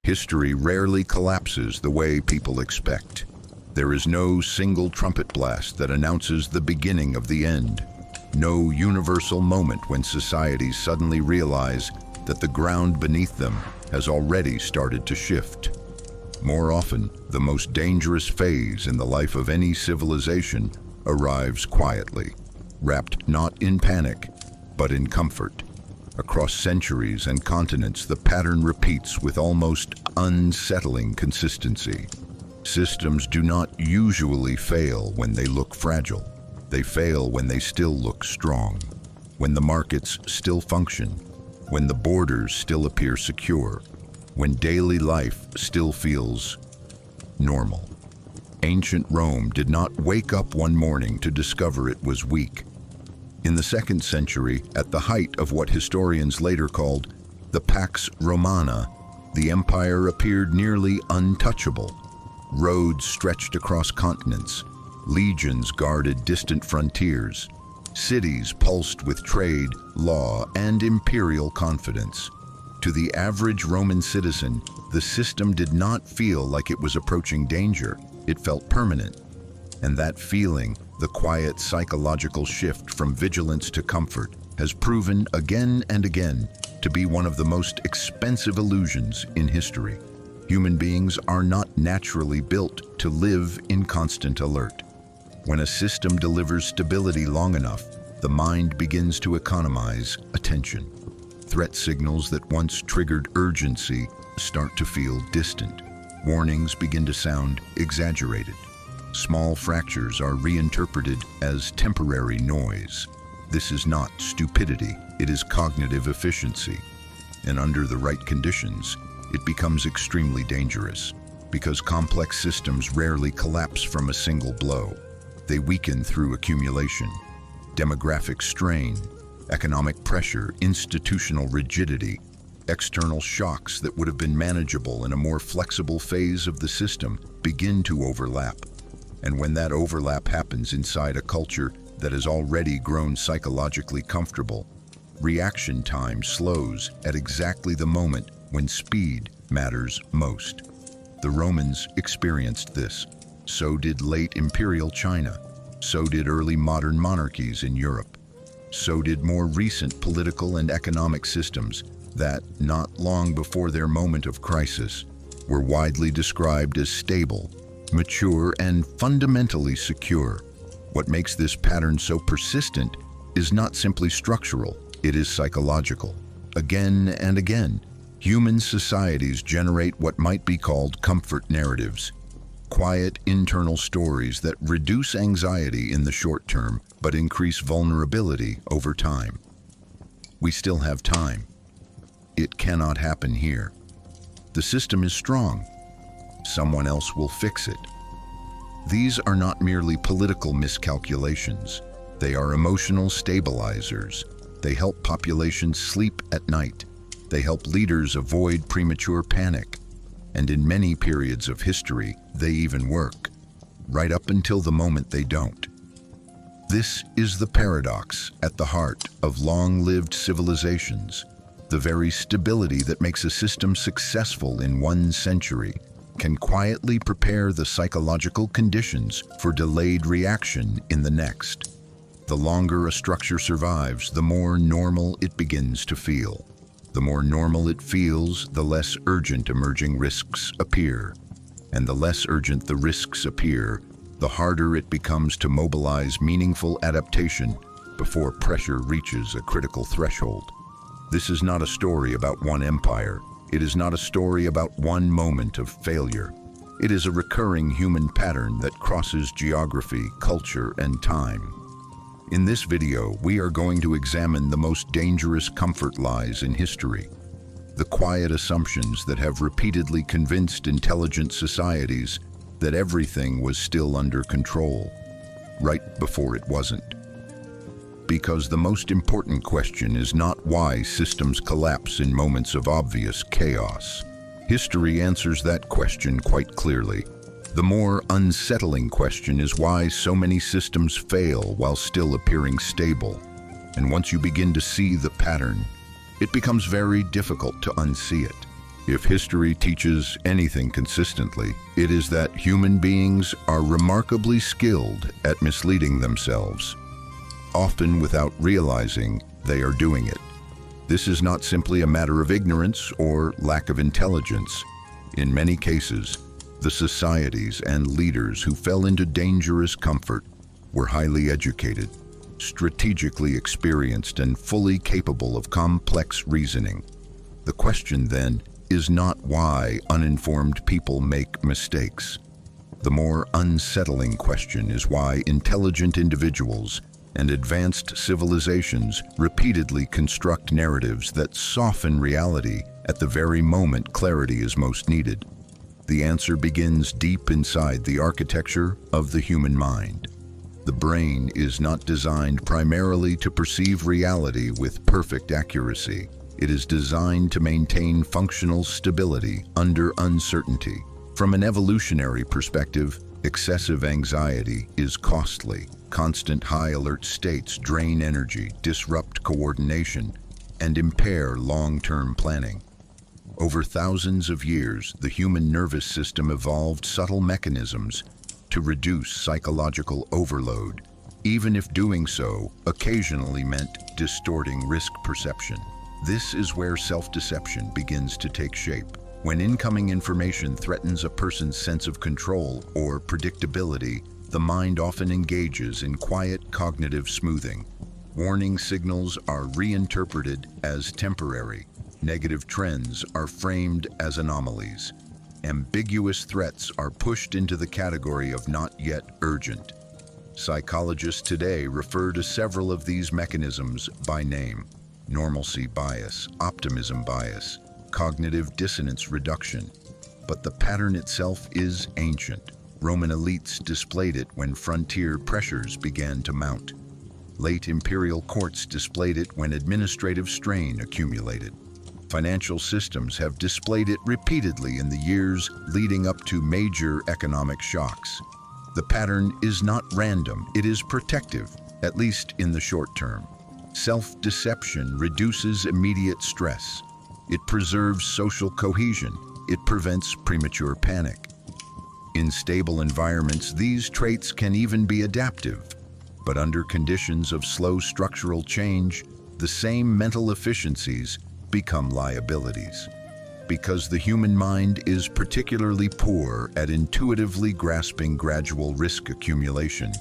History rarely collapses the way people expect. There is no single trumpet blast that announces the beginning of the end. No universal moment when societies suddenly realize that the ground beneath them has already started to shift. More often, the most dangerous phase in the life of any civilization arrives quietly, wrapped not in panic, but in comfort. Across centuries and continents, the pattern repeats with almost unsettling consistency. Systems do not usually fail when they look fragile. They fail when they still look strong, when the markets still function, when the borders still appear secure, when daily life still feels normal. Ancient Rome did not wake up one morning to discover it was weak. In the 2nd century, at the height of what historians later called the Pax Romana, the empire appeared nearly untouchable. Roads stretched across continents, legions guarded distant frontiers, cities pulsed with trade, law, and imperial confidence. To the average Roman citizen, the system did not feel like it was approaching danger. It felt permanent. And that feeling, the quiet psychological shift from vigilance to comfort, has proven again and again to be one of the most expensive illusions in history. Human beings are not naturally built to live in constant alert. When a system delivers stability long enough, the mind begins to economize attention. Threat signals that once triggered urgency start to feel distant. Warnings begin to sound exaggerated. Small fractures are reinterpreted as temporary noise. This is not stupidity, it is cognitive efficiency. And under the right conditions, it becomes extremely dangerous, because complex systems rarely collapse from a single blow. They weaken through accumulation. Demographic strain, economic pressure, institutional rigidity, external shocks that would have been manageable in a more flexible phase of the system begin to overlap. And when that overlap happens inside a culture that has already grown psychologically comfortable, reaction time slows at exactly the moment when speed matters most. The Romans experienced this. So did late imperial China. So did early modern monarchies in Europe. So did more recent political and economic systems that, not long before their moment of crisis, were widely described as stable, mature, and fundamentally secure. What makes this pattern so persistent is not simply structural, it is psychological. Again and again, human societies generate what might be called comfort narratives, quiet internal stories that reduce anxiety in the short term but increase vulnerability over time. We still have time. It cannot happen here. The system is strong. Someone else will fix it. These are not merely political miscalculations. They are emotional stabilizers. They help populations sleep at night. They help leaders avoid premature panic. And in many periods of history, they even work, right up until the moment they don't. This is the paradox at the heart of long-lived civilizations. The very stability that makes a system successful in one century can quietly prepare the psychological conditions for delayed reaction in the next. The longer a structure survives, the more normal it begins to feel. The more normal it feels, the less urgent emerging risks appear. And the less urgent the risks appear, the harder it becomes to mobilize meaningful adaptation before pressure reaches a critical threshold. This is not a story about one empire. It is not a story about one moment of failure. It is a recurring human pattern that crosses geography, culture, and time. In this video, we are going to examine the most dangerous comfort lies in history, the quiet assumptions that have repeatedly convinced intelligent societies that everything was still under control, right before it wasn't. Because the most important question is not why systems collapse in moments of obvious chaos. History answers that question quite clearly. The more unsettling question is why so many systems fail while still appearing stable. And once you begin to see the pattern, it becomes very difficult to unsee it. If history teaches anything consistently, it is that human beings are remarkably skilled at misleading themselves, often without realizing they are doing it. This is not simply a matter of ignorance or lack of intelligence. In many cases, the societies and leaders who fell into dangerous comfort were highly educated, strategically experienced, and fully capable of complex reasoning. The question then is not why uninformed people make mistakes. The more unsettling question is why intelligent individuals and advanced civilizations repeatedly construct narratives that soften reality at the very moment clarity is most needed. The answer begins deep inside the architecture of the human mind. The brain is not designed primarily to perceive reality with perfect accuracy. It is designed to maintain functional stability under uncertainty. From an evolutionary perspective, excessive anxiety is costly. Constant high-alert states drain energy, disrupt coordination, and impair long-term planning. Over thousands of years, the human nervous system evolved subtle mechanisms to reduce psychological overload, even if doing so occasionally meant distorting risk perception. This is where self-deception begins to take shape. When incoming information threatens a person's sense of control or predictability, the mind often engages in quiet cognitive smoothing. Warning signals are reinterpreted as temporary. Negative trends are framed as anomalies. Ambiguous threats are pushed into the category of not yet urgent. Psychologists today refer to several of these mechanisms by name: normalcy bias, optimism bias, cognitive dissonance reduction. But the pattern itself is ancient. Roman elites displayed it when frontier pressures began to mount. Late imperial courts displayed it when administrative strain accumulated. Financial systems have displayed it repeatedly in the years leading up to major economic shocks. The pattern is not random, it is protective, at least in the short term. Self-deception reduces immediate stress. It preserves social cohesion. It prevents premature panic. In stable environments, these traits can even be adaptive. But under conditions of slow structural change, the same mental efficiencies become liabilities. Because the human mind is particularly poor at intuitively grasping gradual risk accumulation,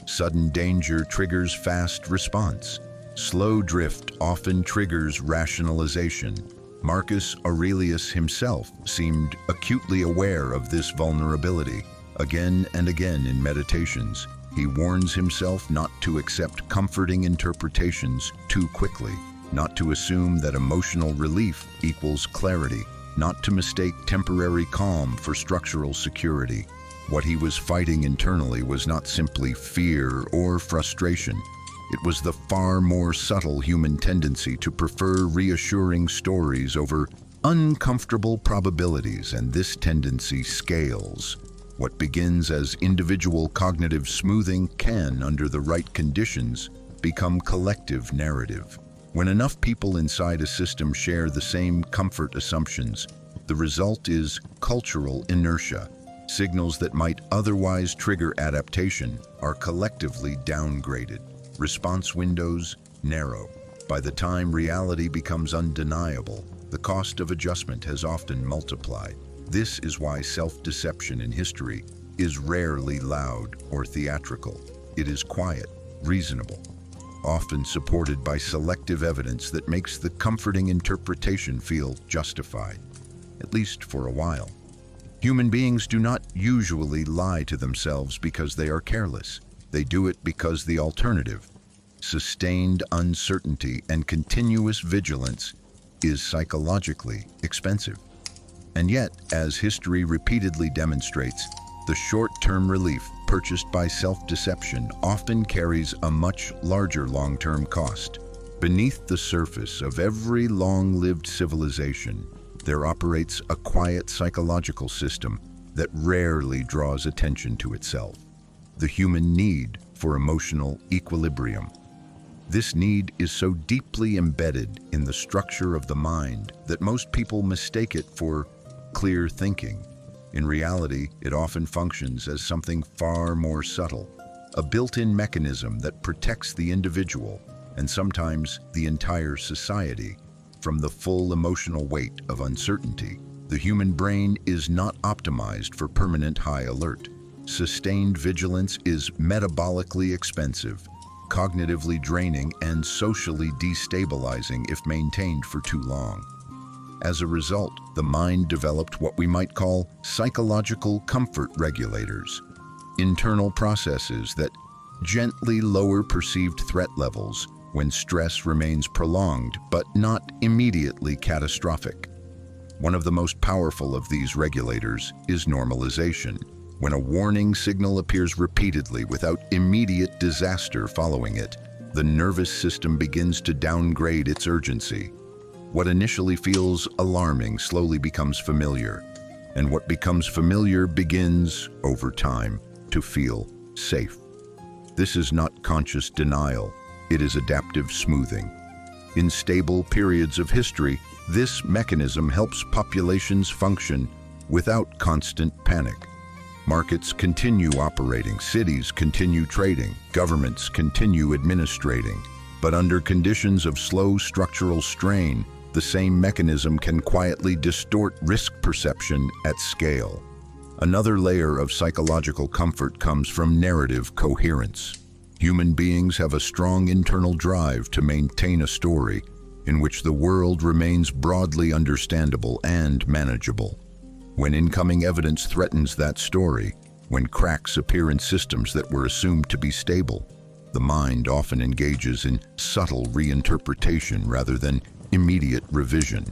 sudden danger triggers fast response. Slow drift often triggers rationalization. Marcus Aurelius himself seemed acutely aware of this vulnerability. Again and again in Meditations, he warns himself not to accept comforting interpretations too quickly, not to assume that emotional relief equals clarity, not to mistake temporary calm for structural security. What he was fighting internally was not simply fear or frustration. It was the far more subtle human tendency to prefer reassuring stories over uncomfortable probabilities, and this tendency scales. What begins as individual cognitive smoothing can, under the right conditions, become collective narrative. When enough people inside a system share the same comfort assumptions, the result is cultural inertia. Signals that might otherwise trigger adaptation are collectively downgraded. Response windows narrow. By the time reality becomes undeniable, the cost of adjustment has often multiplied. This is why self-deception in history is rarely loud or theatrical. It is quiet, reasonable, often supported by selective evidence that makes the comforting interpretation feel justified, at least for a while. Human beings do not usually lie to themselves because they are careless. They do it because the alternative, sustained uncertainty and continuous vigilance, is psychologically expensive. And yet, as history repeatedly demonstrates, the short-term relief purchased by self-deception often carries a much larger long-term cost. Beneath the surface of every long-lived civilization, there operates a quiet psychological system that rarely draws attention to itself: the human need for emotional equilibrium. This need is so deeply embedded in the structure of the mind that most people mistake it for clear thinking. In reality, it often functions as something far more subtle, a built-in mechanism that protects the individual, and sometimes the entire society, from the full emotional weight of uncertainty. The human brain is not optimized for permanent high alert. Sustained vigilance is metabolically expensive, cognitively draining, and socially destabilizing if maintained for too long. As a result, the mind developed what we might call psychological comfort regulators, internal processes that gently lower perceived threat levels when stress remains prolonged but not immediately catastrophic. One of the most powerful of these regulators is normalization. When a warning signal appears repeatedly without immediate disaster following it, the nervous system begins to downgrade its urgency. What initially feels alarming slowly becomes familiar, and what becomes familiar begins, over time, to feel safe. This is not conscious denial, it is adaptive smoothing. In stable periods of history, this mechanism helps populations function without constant panic. Markets continue operating, cities continue trading, governments continue administrating. But under conditions of slow structural strain, the same mechanism can quietly distort risk perception at scale. Another layer of psychological comfort comes from narrative coherence. Human beings have a strong internal drive to maintain a story in which the world remains broadly understandable and manageable. When incoming evidence threatens that story, when cracks appear in systems that were assumed to be stable, the mind often engages in subtle reinterpretation rather than immediate revision.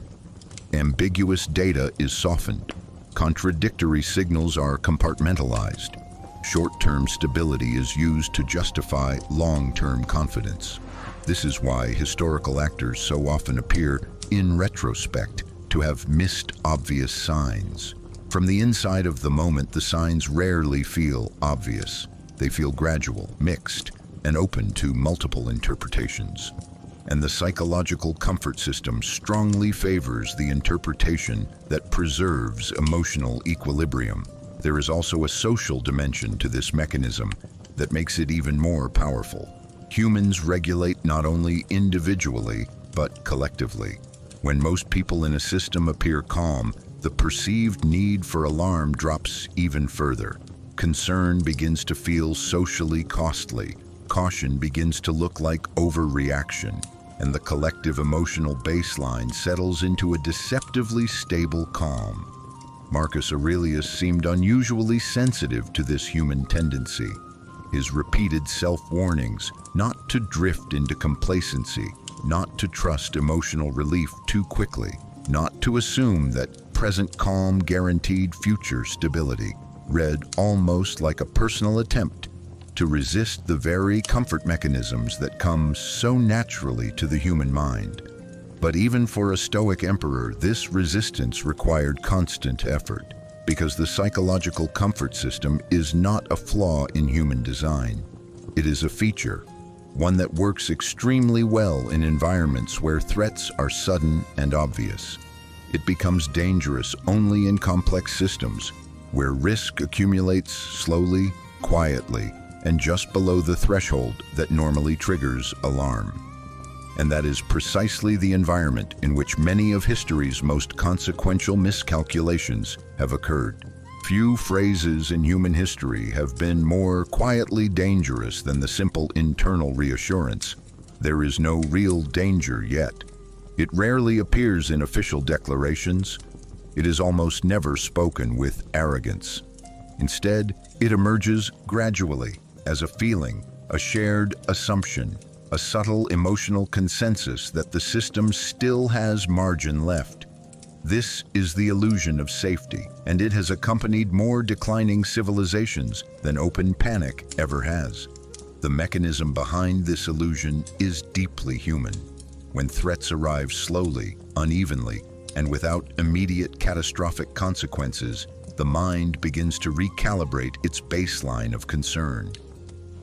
Ambiguous data is softened. Contradictory signals are compartmentalized. Short-term stability is used to justify long-term confidence. This is why historical actors so often appear, in retrospect, to have missed obvious signs. From the inside of the moment, the signs rarely feel obvious. They feel gradual, mixed, and open to multiple interpretations. And the psychological comfort system strongly favors the interpretation that preserves emotional equilibrium. There is also a social dimension to this mechanism that makes it even more powerful. Humans regulate not only individually, but collectively. When most people in a system appear calm, the perceived need for alarm drops even further. Concern begins to feel socially costly. Caution begins to look like overreaction, and the collective emotional baseline settles into a deceptively stable calm. Marcus Aurelius seemed unusually sensitive to this human tendency. His repeated self-warnings not to drift into complacency, not to trust emotional relief too quickly, not to assume that present calm guaranteed future stability, read almost like a personal attempt to resist the very comfort mechanisms that come so naturally to the human mind. But even for a Stoic emperor, this resistance required constant effort, because the psychological comfort system is not a flaw in human design. It is a feature, one that works extremely well in environments where threats are sudden and obvious. It becomes dangerous only in complex systems, where risk accumulates slowly, quietly, and just below the threshold that normally triggers alarm. And that is precisely the environment in which many of history's most consequential miscalculations have occurred. Few phrases in human history have been more quietly dangerous than the simple internal reassurance, "There is no real danger yet." It rarely appears in official declarations. It is almost never spoken with arrogance. Instead, it emerges gradually as a feeling, a shared assumption, a subtle emotional consensus that the system still has margin left. This is the illusion of safety, and it has accompanied more declining civilizations than open panic ever has. The mechanism behind this illusion is deeply human. When threats arrive slowly, unevenly, and without immediate catastrophic consequences, the mind begins to recalibrate its baseline of concern.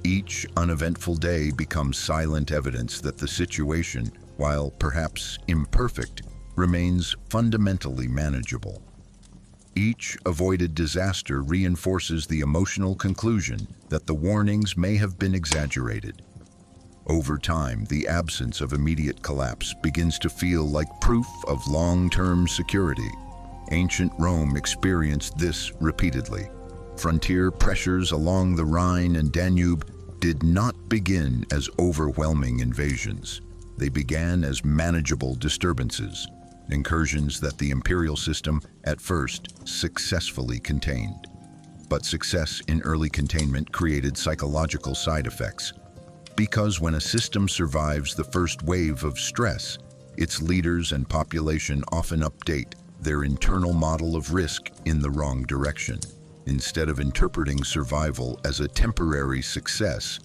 Each uneventful day becomes silent evidence that the situation, while perhaps imperfect, remains fundamentally manageable. Each avoided disaster reinforces the emotional conclusion that the warnings may have been exaggerated. Over time, the absence of immediate collapse begins to feel like proof of long-term security. Ancient Rome experienced this repeatedly. Frontier pressures along the Rhine and Danube did not begin as overwhelming invasions. They began as manageable disturbances, incursions that the imperial system at first successfully contained. But success in early containment created psychological side effects. Because when a system survives the first wave of stress, its leaders and population often update their internal model of risk in the wrong direction. Instead of interpreting survival as a temporary success,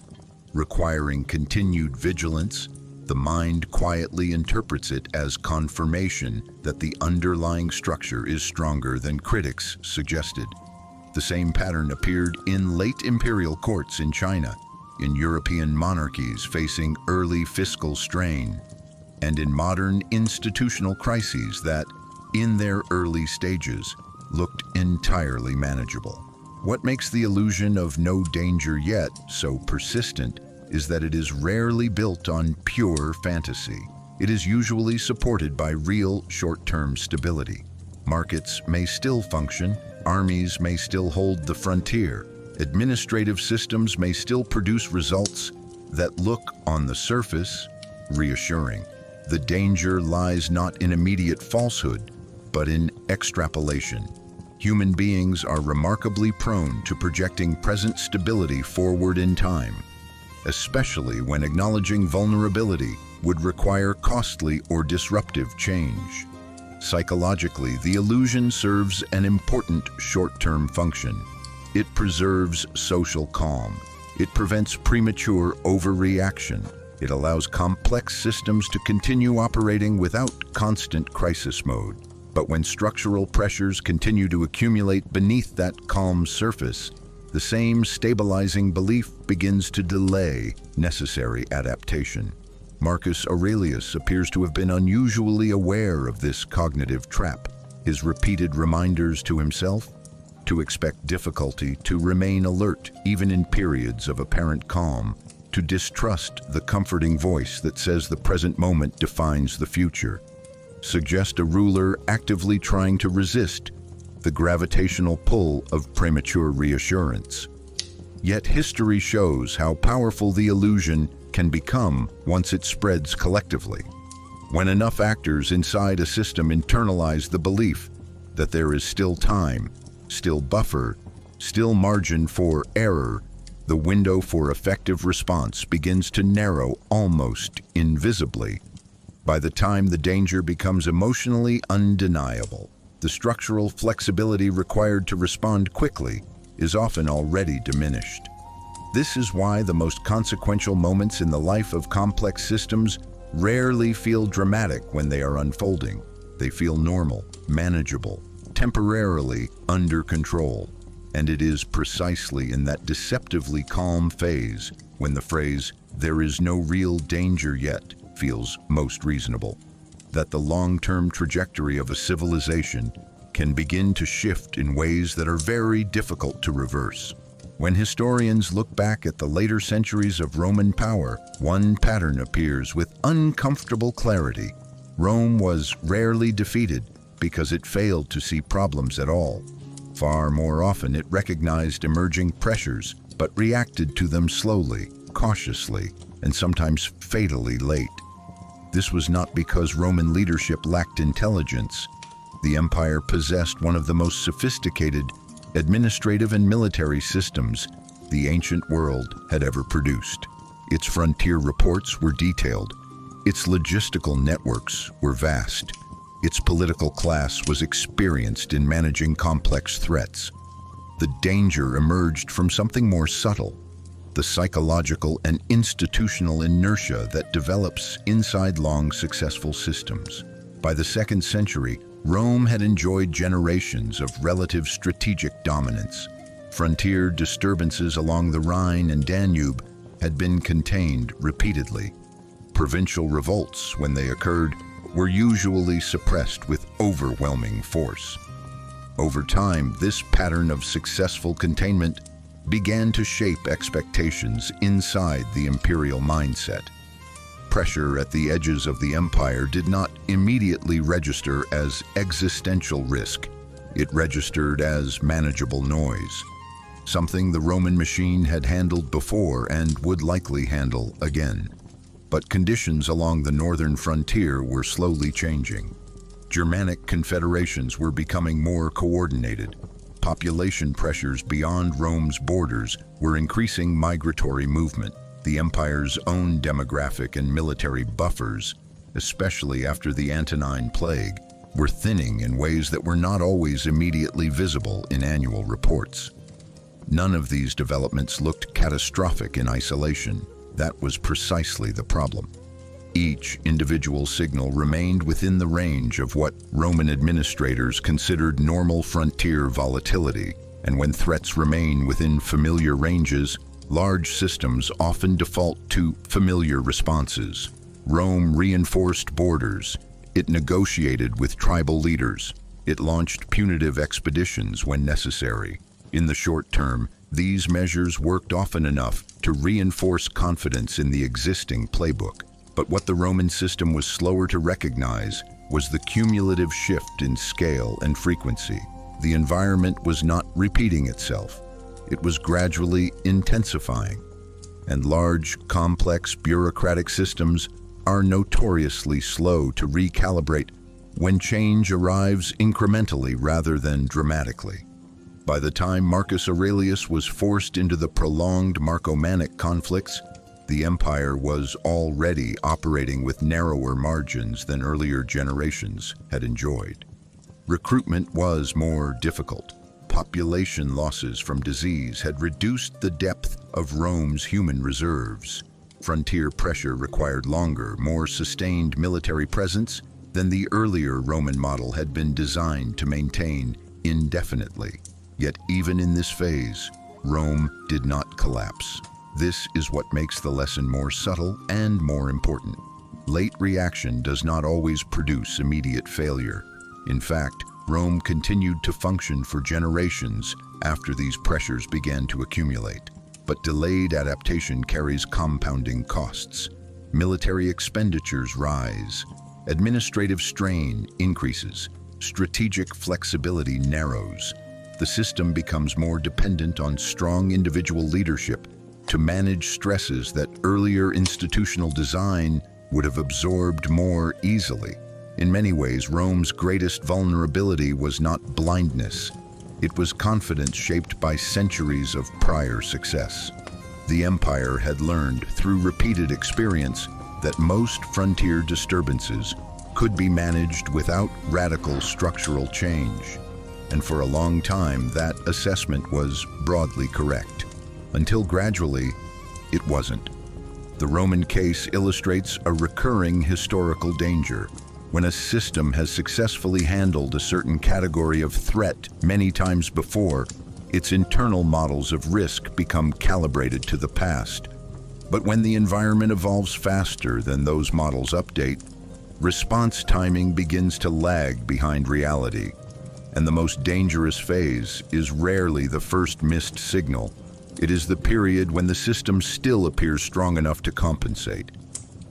requiring continued vigilance, the mind quietly interprets it as confirmation that the underlying structure is stronger than critics suggested. The same pattern appeared in late imperial courts in China, in European monarchies facing early fiscal strain, and in modern institutional crises that, in their early stages, looked entirely manageable. What makes the illusion of no danger yet so persistent is that it is rarely built on pure fantasy. It is usually supported by real short-term stability. Markets may still function, armies may still hold the frontier, administrative systems may still produce results that look, on the surface, reassuring. The danger lies not in immediate falsehood, but in extrapolation. Human beings are remarkably prone to projecting present stability forward in time, especially when acknowledging vulnerability would require costly or disruptive change. Psychologically, the illusion serves an important short-term function. It preserves social calm. It prevents premature overreaction. It allows complex systems to continue operating without constant crisis mode. But when structural pressures continue to accumulate beneath that calm surface, the same stabilizing belief begins to delay necessary adaptation. Marcus Aurelius appears to have been unusually aware of this cognitive trap. His repeated reminders to himself to expect difficulty, to remain alert even in periods of apparent calm, to distrust the comforting voice that says the present moment defines the future, suggest a ruler actively trying to resist the gravitational pull of premature reassurance. Yet history shows how powerful the illusion can become once it spreads collectively. When enough actors inside a system internalize the belief that there is still time, still buffer, still margin for error, the window for effective response begins to narrow almost invisibly. By the time the danger becomes emotionally undeniable, the structural flexibility required to respond quickly is often already diminished. This is why the most consequential moments in the life of complex systems rarely feel dramatic when they are unfolding. They feel normal, manageable, temporarily under control. And it is precisely in that deceptively calm phase when the phrase, "there is no real danger yet," feels most reasonable, that the long-term trajectory of a civilization can begin to shift in ways that are very difficult to reverse. When historians look back at the later centuries of Roman power, one pattern appears with uncomfortable clarity. Rome was rarely defeated because it failed to see problems at all. Far more often, it recognized emerging pressures, but reacted to them slowly, cautiously, and sometimes fatally late. This was not because Roman leadership lacked intelligence. The empire possessed one of the most sophisticated administrative and military systems the ancient world had ever produced. Its frontier reports were detailed. Its logistical networks were vast. Its political class was experienced in managing complex threats. The danger emerged from something more subtle, the psychological and institutional inertia that develops inside long, successful systems. By the 2nd century, Rome had enjoyed generations of relative strategic dominance. Frontier disturbances along the Rhine and Danube had been contained repeatedly. Provincial revolts, when they occurred, were usually suppressed with overwhelming force. Over time, this pattern of successful containment began to shape expectations inside the imperial mindset. Pressure at the edges of the empire did not immediately register as existential risk. It registered as manageable noise, something the Roman machine had handled before and would likely handle again. But conditions along the northern frontier were slowly changing. Germanic confederations were becoming more coordinated. Population pressures beyond Rome's borders were increasing migratory movement. The empire's own demographic and military buffers, especially after the Antonine Plague, were thinning in ways that were not always immediately visible in annual reports. None of these developments looked catastrophic in isolation. That was precisely the problem. Each individual signal remained within the range of what Roman administrators considered normal frontier volatility, and when threats remain within familiar ranges, large systems often default to familiar responses. Rome reinforced borders. It negotiated with tribal leaders. It launched punitive expeditions when necessary. In the short term, these measures worked often enough to reinforce confidence in the existing playbook. But what the Roman system was slower to recognize was the cumulative shift in scale and frequency. The environment was not repeating itself. It was gradually intensifying. And large, complex bureaucratic systems are notoriously slow to recalibrate when change arrives incrementally rather than dramatically. By the time Marcus Aurelius was forced into the prolonged Marcomannic conflicts, the empire was already operating with narrower margins than earlier generations had enjoyed. Recruitment was more difficult. Population losses from disease had reduced the depth of Rome's human reserves. Frontier pressure required longer, more sustained military presence than the earlier Roman model had been designed to maintain indefinitely. Yet even in this phase, Rome did not collapse. This is what makes the lesson more subtle and more important. Late reaction does not always produce immediate failure. In fact, Rome continued to function for generations after these pressures began to accumulate. But delayed adaptation carries compounding costs. Military expenditures rise, administrative strain increases, strategic flexibility narrows. The system becomes more dependent on strong individual leadership to manage stresses that earlier institutional design would have absorbed more easily. In many ways, Rome's greatest vulnerability was not blindness. It was confidence shaped by centuries of prior success. The empire had learned through repeated experience that most frontier disturbances could be managed without radical structural change. And for a long time, that assessment was broadly correct. Until gradually, it wasn't. The Roman case illustrates a recurring historical danger. When a system has successfully handled a certain category of threat many times before, its internal models of risk become calibrated to the past. But when the environment evolves faster than those models update, response timing begins to lag behind reality. And the most dangerous phase is rarely the first missed signal. It is the period when the system still appears strong enough to compensate,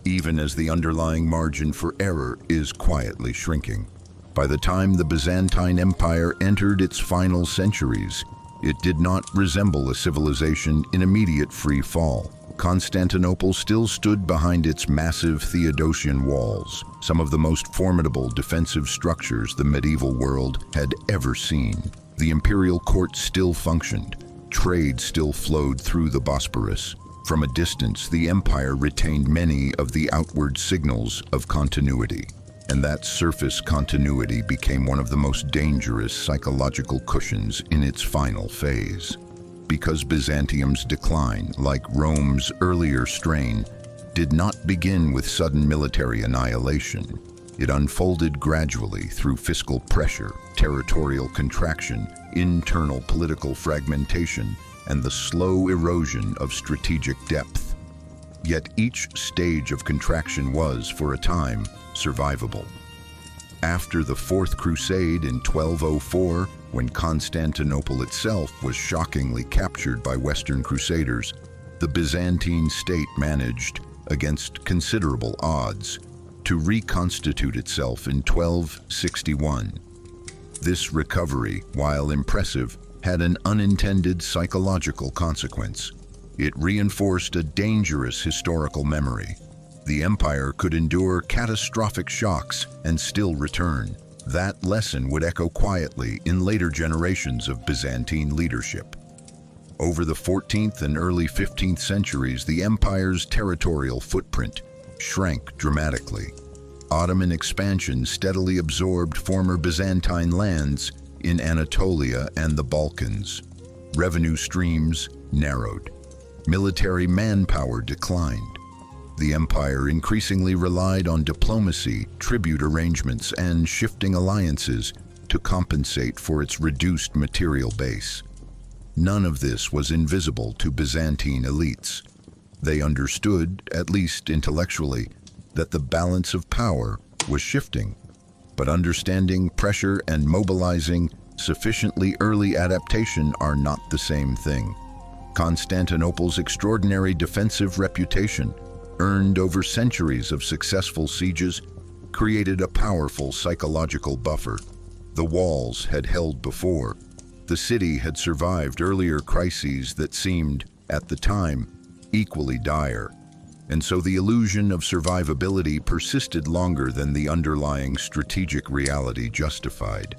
even as the underlying margin for error is quietly shrinking. By the time the Byzantine Empire entered its final centuries, it did not resemble a civilization in immediate free fall. Constantinople still stood behind its massive Theodosian walls, some of the most formidable defensive structures the medieval world had ever seen. The imperial court still functioned. Trade still flowed through the Bosporus. From a distance, the empire retained many of the outward signals of continuity, and that surface continuity became one of the most dangerous psychological cushions in its final phase. Because Byzantium's decline, like Rome's earlier strain, did not begin with sudden military annihilation. It unfolded gradually through fiscal pressure, territorial contraction, internal political fragmentation, and the slow erosion of strategic depth. Yet each stage of contraction was, for a time, survivable. After the Fourth Crusade in 1204, when Constantinople itself was shockingly captured by Western Crusaders, the Byzantine state managed, against considerable odds, to reconstitute itself in 1261. This recovery, while impressive, had an unintended psychological consequence. It reinforced a dangerous historical memory. The empire could endure catastrophic shocks and still return. That lesson would echo quietly in later generations of Byzantine leadership. Over the 14th and early 15th centuries, the empire's territorial footprint shrank dramatically. Ottoman expansion steadily absorbed former Byzantine lands in Anatolia and the Balkans. Revenue streams narrowed. Military manpower declined. The empire increasingly relied on diplomacy, tribute arrangements, and shifting alliances to compensate for its reduced material base. None of this was invisible to Byzantine elites. They understood, at least intellectually, that the balance of power was shifting, but understanding pressure and mobilizing sufficiently early adaptation are not the same thing. Constantinople's extraordinary defensive reputation, earned over centuries of successful sieges, created a powerful psychological buffer. The walls had held before. The city had survived earlier crises that seemed, at the time, equally dire. And so the illusion of survivability persisted longer than the underlying strategic reality justified.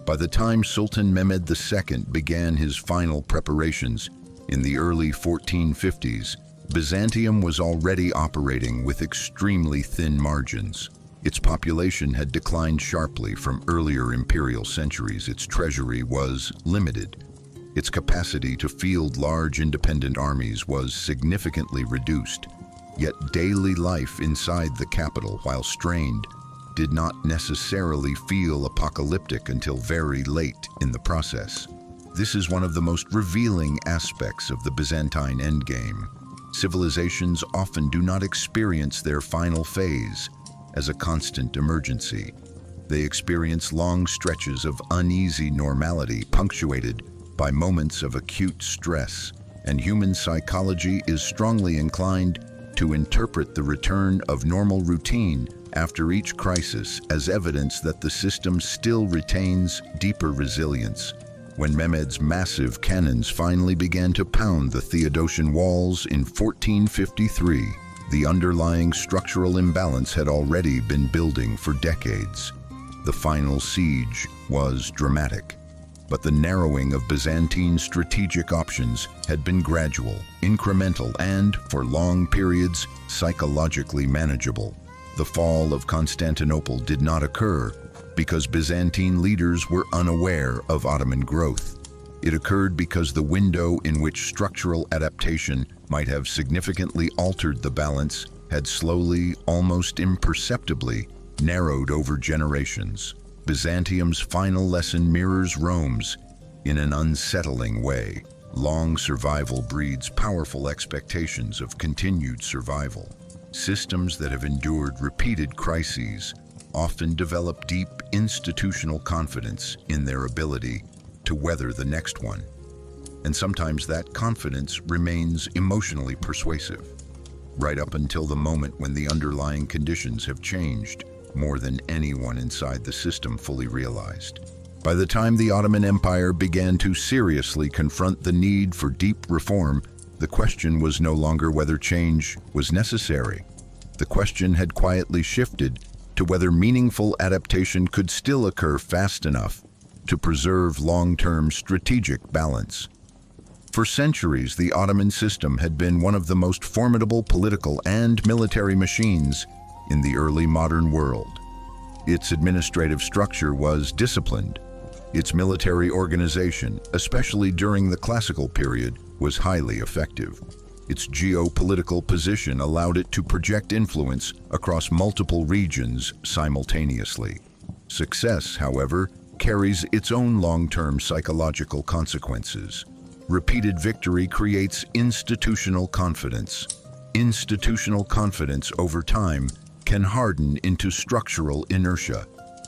By the time Sultan Mehmed II began his final preparations in the early 1450s, Byzantium was already operating with extremely thin margins. Its population had declined sharply from earlier imperial centuries. Its treasury was limited. Its capacity to field large independent armies was significantly reduced. Yet daily life inside the capital, while strained, did not necessarily feel apocalyptic until very late in the process. This is one of the most revealing aspects of the Byzantine endgame. Civilizations often do not experience their final phase as a constant emergency. They experience long stretches of uneasy normality punctuated by moments of acute stress, and human psychology is strongly inclined to interpret the return of normal routine after each crisis as evidence that the system still retains deeper resilience. When Mehmed's massive cannons finally began to pound the Theodosian walls in 1453, the underlying structural imbalance had already been building for decades. The final siege was dramatic, but the narrowing of Byzantine strategic options had been gradual, incremental, and, for long periods, psychologically manageable. The fall of Constantinople did not occur because Byzantine leaders were unaware of Ottoman growth. It occurred because the window in which structural adaptation might have significantly altered the balance had slowly, almost imperceptibly, narrowed over generations. Byzantium's final lesson mirrors Rome's in an unsettling way. Long survival breeds powerful expectations of continued survival. Systems that have endured repeated crises often develop deep institutional confidence in their ability to weather the next one. And sometimes that confidence remains emotionally persuasive, right up until the moment when the underlying conditions have changed more than anyone inside the system fully realized. By the time the Ottoman Empire began to seriously confront the need for deep reform, the question was no longer whether change was necessary. The question had quietly shifted to whether meaningful adaptation could still occur fast enough to preserve long-term strategic balance. For centuries, the Ottoman system had been one of the most formidable political and military machines in the early modern world. Its administrative structure was disciplined. Its military organization, especially during the classical period, was highly effective. Its geopolitical position allowed it to project influence across multiple regions simultaneously. Success, however, carries its own long-term psychological consequences. Repeated victory creates institutional confidence. Institutional confidence over time can harden into structural inertia.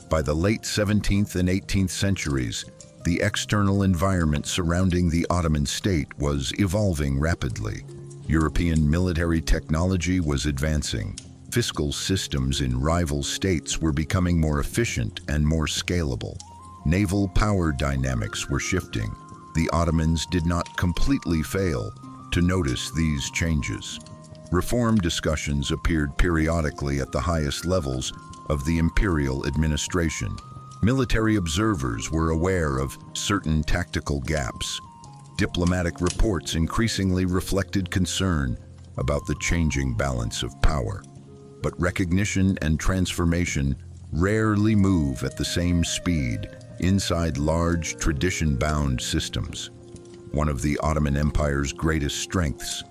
By the late 17th and 18th centuries, the external environment surrounding the Ottoman state was evolving rapidly. European military technology was advancing. Fiscal systems in rival states were becoming more efficient and more scalable. Naval power dynamics were shifting. The Ottomans did not completely fail to notice these changes. Reform discussions appeared periodically at the highest levels of the imperial administration. Military observers were aware of certain tactical gaps. Diplomatic reports increasingly reflected concern about the changing balance of power. But recognition and transformation rarely move at the same speed inside large, tradition-bound systems. One of the Ottoman Empire's greatest strengths,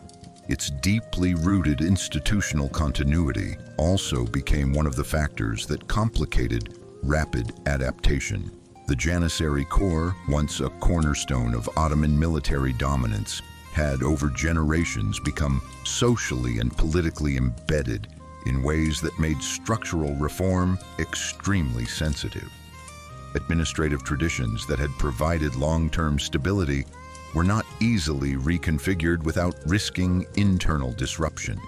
its deeply rooted institutional continuity, also became one of the factors that complicated rapid adaptation. The Janissary Corps, once a cornerstone of Ottoman military dominance, had over generations become socially and politically embedded in ways that made structural reform extremely sensitive. Administrative traditions that had provided long-term stability were not easily reconfigured without risking internal disruption.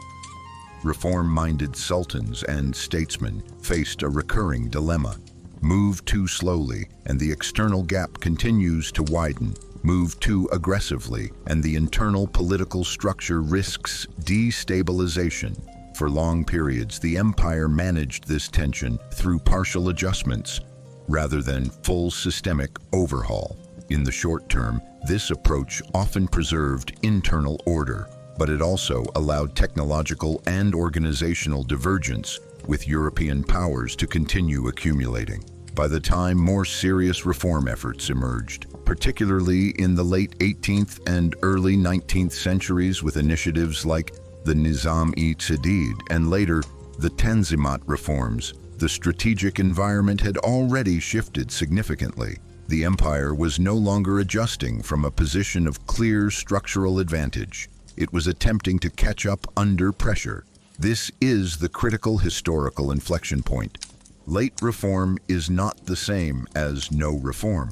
Reform-minded sultans and statesmen faced a recurring dilemma. Move too slowly, and the external gap continues to widen. Move too aggressively, and the internal political structure risks destabilization. For long periods, the empire managed this tension through partial adjustments rather than full systemic overhaul. In the short term, this approach often preserved internal order, but it also allowed technological and organizational divergence with European powers to continue accumulating. By the time more serious reform efforts emerged, particularly in the late 18th and early 19th centuries with initiatives like the Nizam-e-Jadid and later the Tanzimat reforms, the strategic environment had already shifted significantly. The empire was no longer adjusting from a position of clear structural advantage. It was attempting to catch up under pressure. This is the critical historical inflection point. Late reform is not the same as no reform.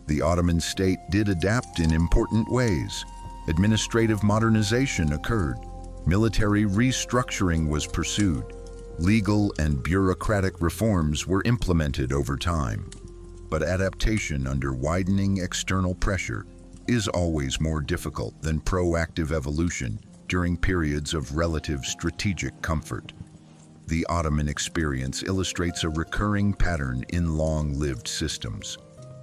The Ottoman state did adapt in important ways. Administrative modernization occurred. Military restructuring was pursued. Legal and bureaucratic reforms were implemented over time. But adaptation under widening external pressure is always more difficult than proactive evolution during periods of relative strategic comfort. The Ottoman experience illustrates a recurring pattern in long-lived systems.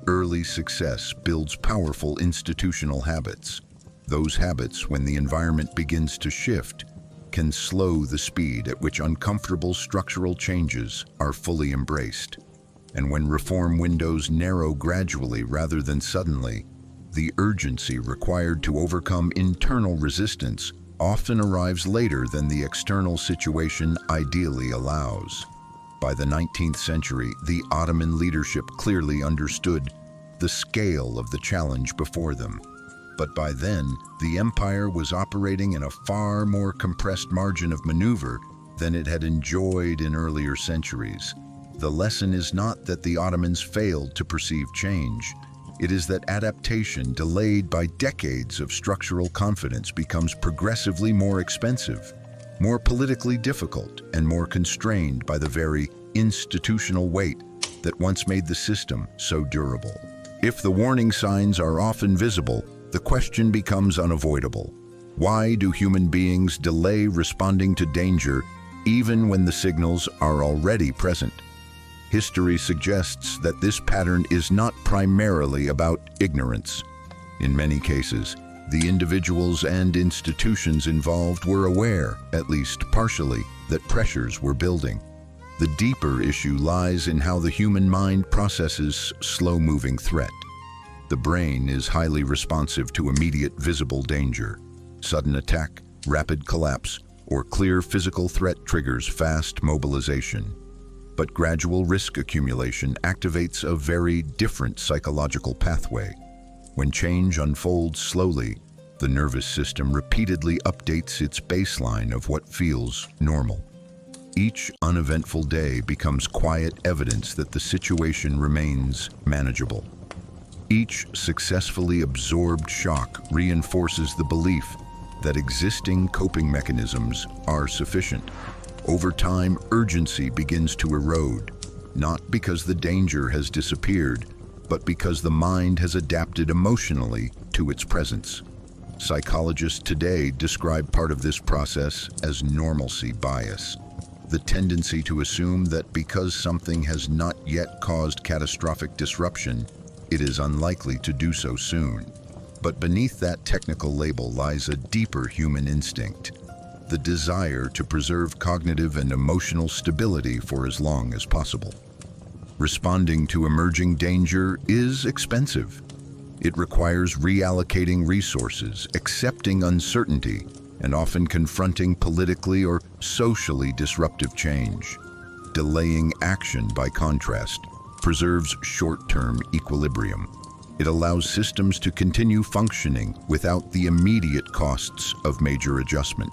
Early success builds powerful institutional habits. Those habits, when the environment begins to shift, can slow the speed at which uncomfortable structural changes are fully embraced. And when reform windows narrow gradually rather than suddenly, the urgency required to overcome internal resistance often arrives later than the external situation ideally allows. By the 19th century, the Ottoman leadership clearly understood the scale of the challenge before them. But by then, the empire was operating in a far more compressed margin of maneuver than it had enjoyed in earlier centuries. The lesson is not that the Ottomans failed to perceive change. It is that adaptation delayed by decades of structural confidence becomes progressively more expensive, more politically difficult, and more constrained by the very institutional weight that once made the system so durable. If the warning signs are often visible, the question becomes unavoidable. Why do human beings delay responding to danger even when the signals are already present? History suggests that this pattern is not primarily about ignorance. In many cases, the individuals and institutions involved were aware, at least partially, that pressures were building. The deeper issue lies in how the human mind processes slow-moving threat. The brain is highly responsive to immediate visible danger. Sudden attack, Rapid collapse or clear physical threat triggers fast mobilization. But gradual risk accumulation activates a very different psychological pathway. When change unfolds slowly, the nervous system repeatedly updates its baseline of what feels normal. Each uneventful day becomes quiet evidence that the situation remains manageable. Each successfully absorbed shock reinforces the belief that existing coping mechanisms are sufficient. Over time, urgency begins to erode, not because the danger has disappeared, but because the mind has adapted emotionally to its presence. Psychologists today describe part of this process as normalcy bias, the tendency to assume that because something has not yet caused catastrophic disruption, it is unlikely to do so soon. But beneath that technical label lies a deeper human instinct, the desire to preserve cognitive and emotional stability for as long as possible. Responding to emerging danger is expensive. It requires reallocating resources, accepting uncertainty, and often confronting politically or socially disruptive change. Delaying action, by contrast, preserves short-term equilibrium. It allows systems to continue functioning without the immediate costs of major adjustment.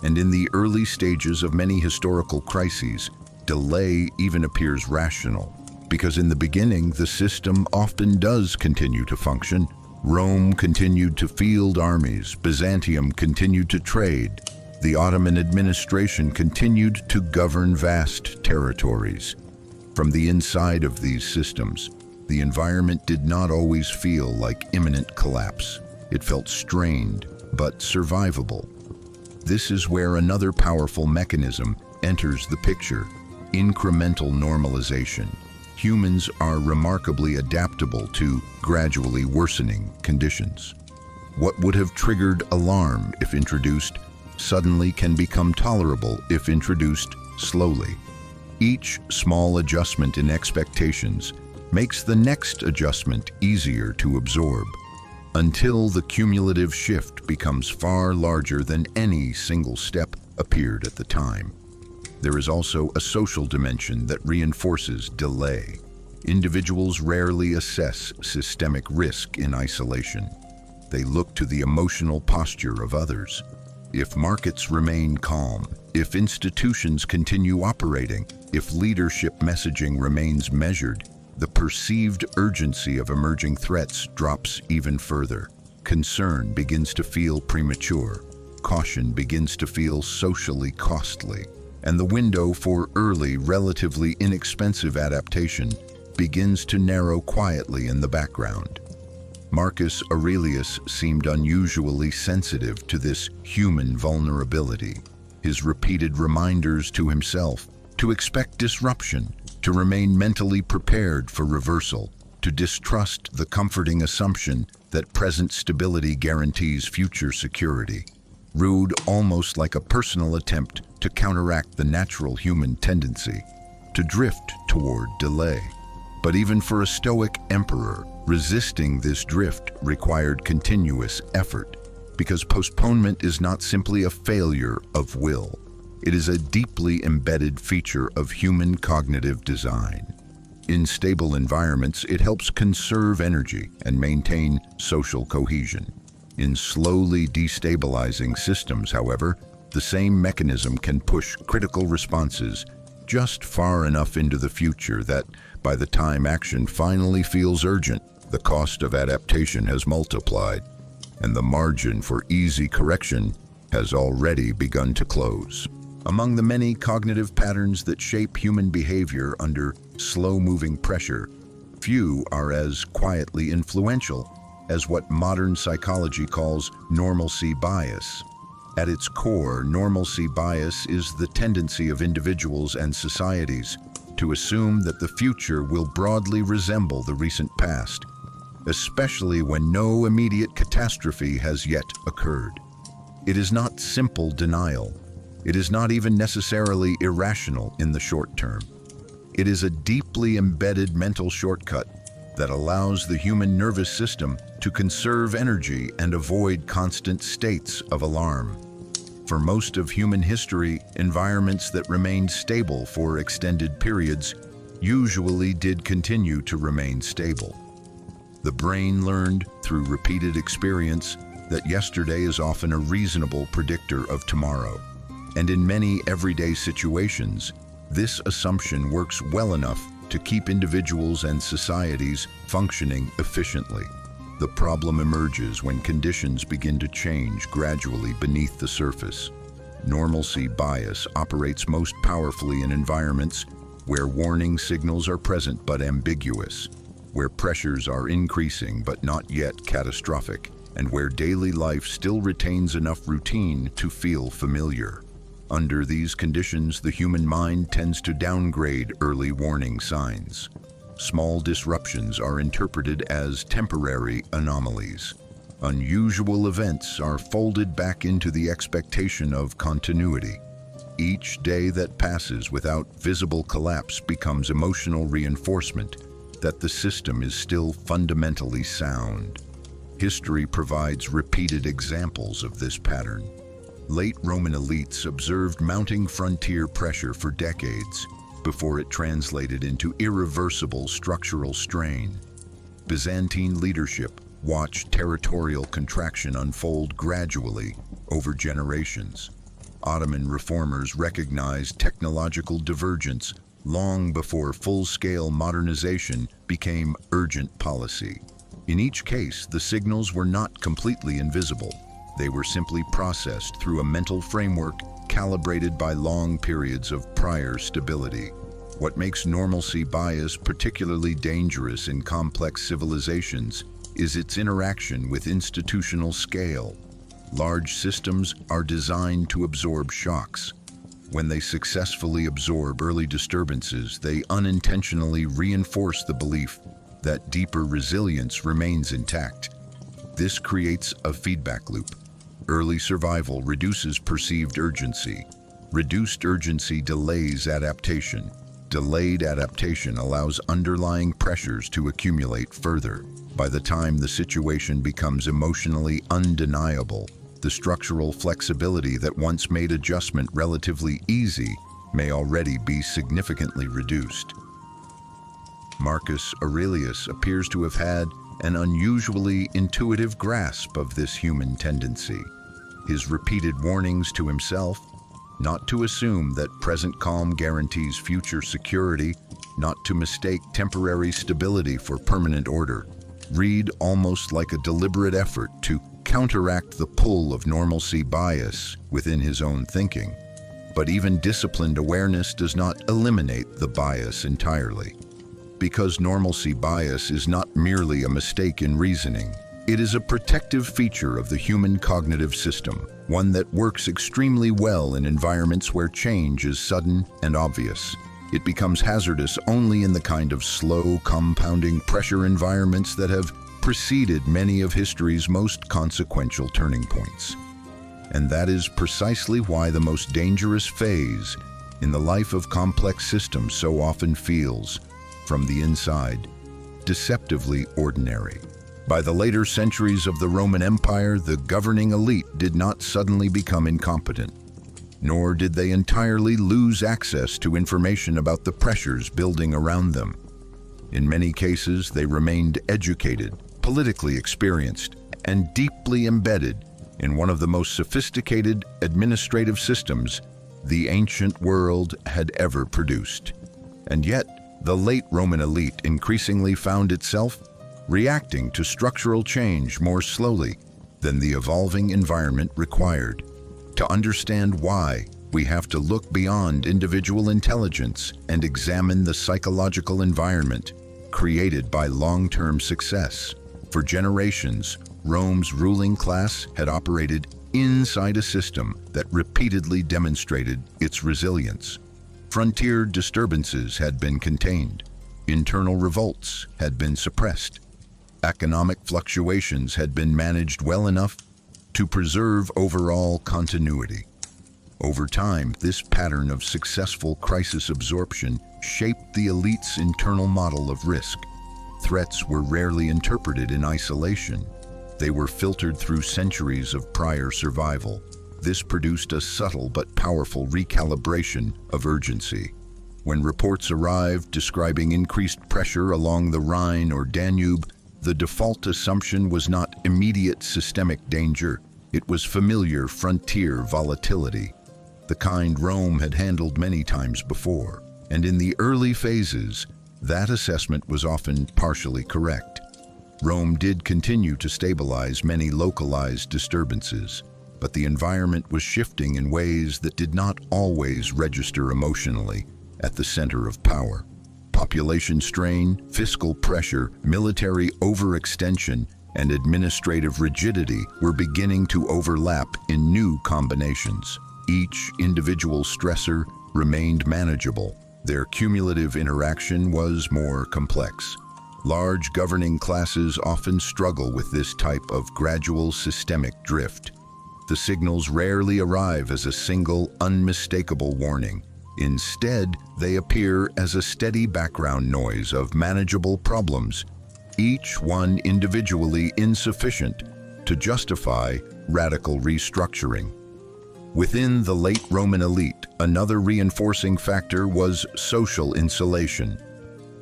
And in the early stages of many historical crises, delay even appears rational, because in the beginning the system often does continue to function. Rome continued to field armies, Byzantium continued to trade, the Ottoman administration continued to govern vast territories. From the inside of these systems, the environment did not always feel like imminent collapse. It felt strained, but survivable. This is where another powerful mechanism enters the picture: incremental normalization. Humans are remarkably adaptable to gradually worsening conditions. What would have triggered alarm if introduced suddenly can become tolerable if introduced slowly. Each small adjustment in expectations makes the next adjustment easier to absorb, until the cumulative shift becomes far larger than any single step appeared at the time. There is also a social dimension that reinforces delay. Individuals rarely assess systemic risk in isolation. They look to the emotional posture of others. If markets remain calm, if institutions continue operating, if leadership messaging remains measured, the perceived urgency of emerging threats drops even further. Concern begins to feel premature. Caution begins to feel socially costly. And the window for early, relatively inexpensive adaptation begins to narrow quietly in the background. Marcus Aurelius seemed unusually sensitive to this human vulnerability. His repeated reminders to himself to expect disruption, to remain mentally prepared for reversal, to distrust the comforting assumption that present stability guarantees future security, rude almost like a personal attempt to counteract the natural human tendency to drift toward delay. But even for a Stoic emperor, resisting this drift required continuous effort, because postponement is not simply a failure of will. It is a deeply embedded feature of human cognitive design. In stable environments, it helps conserve energy and maintain social cohesion. In slowly destabilizing systems, however, the same mechanism can push critical responses just far enough into the future that, by the time action finally feels urgent, the cost of adaptation has multiplied, and the margin for easy correction has already begun to close. Among the many cognitive patterns that shape human behavior under slow-moving pressure, few are as quietly influential as what modern psychology calls normalcy bias. At its core, normalcy bias is the tendency of individuals and societies to assume that the future will broadly resemble the recent past, especially when no immediate catastrophe has yet occurred. It is not simple denial. It is not even necessarily irrational in the short term. It is a deeply embedded mental shortcut that allows the human nervous system to conserve energy and avoid constant states of alarm. For most of human history, environments that remained stable for extended periods usually did continue to remain stable. The brain learned through repeated experience that yesterday is often a reasonable predictor of tomorrow. And in many everyday situations, this assumption works well enough to keep individuals and societies functioning efficiently. The problem emerges when conditions begin to change gradually beneath the surface. Normalcy bias operates most powerfully in environments where warning signals are present but ambiguous, where pressures are increasing but not yet catastrophic, and where daily life still retains enough routine to feel familiar. Under these conditions, the human mind tends to downgrade early warning signs. Small disruptions are interpreted as temporary anomalies. Unusual events are folded back into the expectation of continuity. Each day that passes without visible collapse becomes emotional reinforcement that the system is still fundamentally sound. History provides repeated examples of this pattern. Late Roman elites observed mounting frontier pressure for decades before it translated into irreversible structural strain. Byzantine leadership watched territorial contraction unfold gradually over generations. Ottoman reformers recognized technological divergence long before full-scale modernization became urgent policy. In each case, the signals were not completely invisible. They were simply processed through a mental framework calibrated by long periods of prior stability. What makes normalcy bias particularly dangerous in complex civilizations is its interaction with institutional scale. Large systems are designed to absorb shocks. When they successfully absorb early disturbances, they unintentionally reinforce the belief that deeper resilience remains intact. This creates a feedback loop. Early survival reduces perceived urgency. Reduced urgency delays adaptation. Delayed adaptation allows underlying pressures to accumulate further. By the time the situation becomes emotionally undeniable, the structural flexibility that once made adjustment relatively easy may already be significantly reduced. Marcus Aurelius appears to have had an unusually intuitive grasp of this human tendency. His repeated warnings to himself, not to assume that present calm guarantees future security, not to mistake temporary stability for permanent order, read almost like a deliberate effort to counteract the pull of normalcy bias within his own thinking. But even disciplined awareness does not eliminate the bias entirely. Because normalcy bias is not merely a mistake in reasoning, it is a protective feature of the human cognitive system, one that works extremely well in environments where change is sudden and obvious. It becomes hazardous only in the kind of slow, compounding pressure environments that have preceded many of history's most consequential turning points. And that is precisely why the most dangerous phase in the life of complex systems so often feels, from the inside, deceptively ordinary. By the later centuries of the Roman Empire, the governing elite did not suddenly become incompetent, nor did they entirely lose access to information about the pressures building around them. In many cases, they remained educated, politically experienced, and deeply embedded in one of the most sophisticated administrative systems the ancient world had ever produced. And yet, the late Roman elite increasingly found itself reacting to structural change more slowly than the evolving environment required. To understand why, we have to look beyond individual intelligence and examine the psychological environment created by long-term success. For generations, Rome's ruling class had operated inside a system that repeatedly demonstrated its resilience. Frontier disturbances had been contained. Internal revolts had been suppressed. Economic fluctuations had been managed well enough to preserve overall continuity. Over time, this pattern of successful crisis absorption shaped the elite's internal model of risk. Threats were rarely interpreted in isolation. They were filtered through centuries of prior survival. This produced a subtle but powerful recalibration of urgency. When reports arrived describing increased pressure along the Rhine or Danube, the default assumption was not immediate systemic danger, it was familiar frontier volatility, the kind Rome had handled many times before. And in the early phases, that assessment was often partially correct. Rome did continue to stabilize many localized disturbances, but the environment was shifting in ways that did not always register emotionally at the center of power. Population strain, fiscal pressure, military overextension, and administrative rigidity were beginning to overlap in new combinations. Each individual stressor remained manageable. Their cumulative interaction was more complex. Large governing classes often struggle with this type of gradual systemic drift. The signals rarely arrive as a single, unmistakable warning. Instead, they appear as a steady background noise of manageable problems, each one individually insufficient to justify radical restructuring. Within the late Roman elite, another reinforcing factor was social insulation.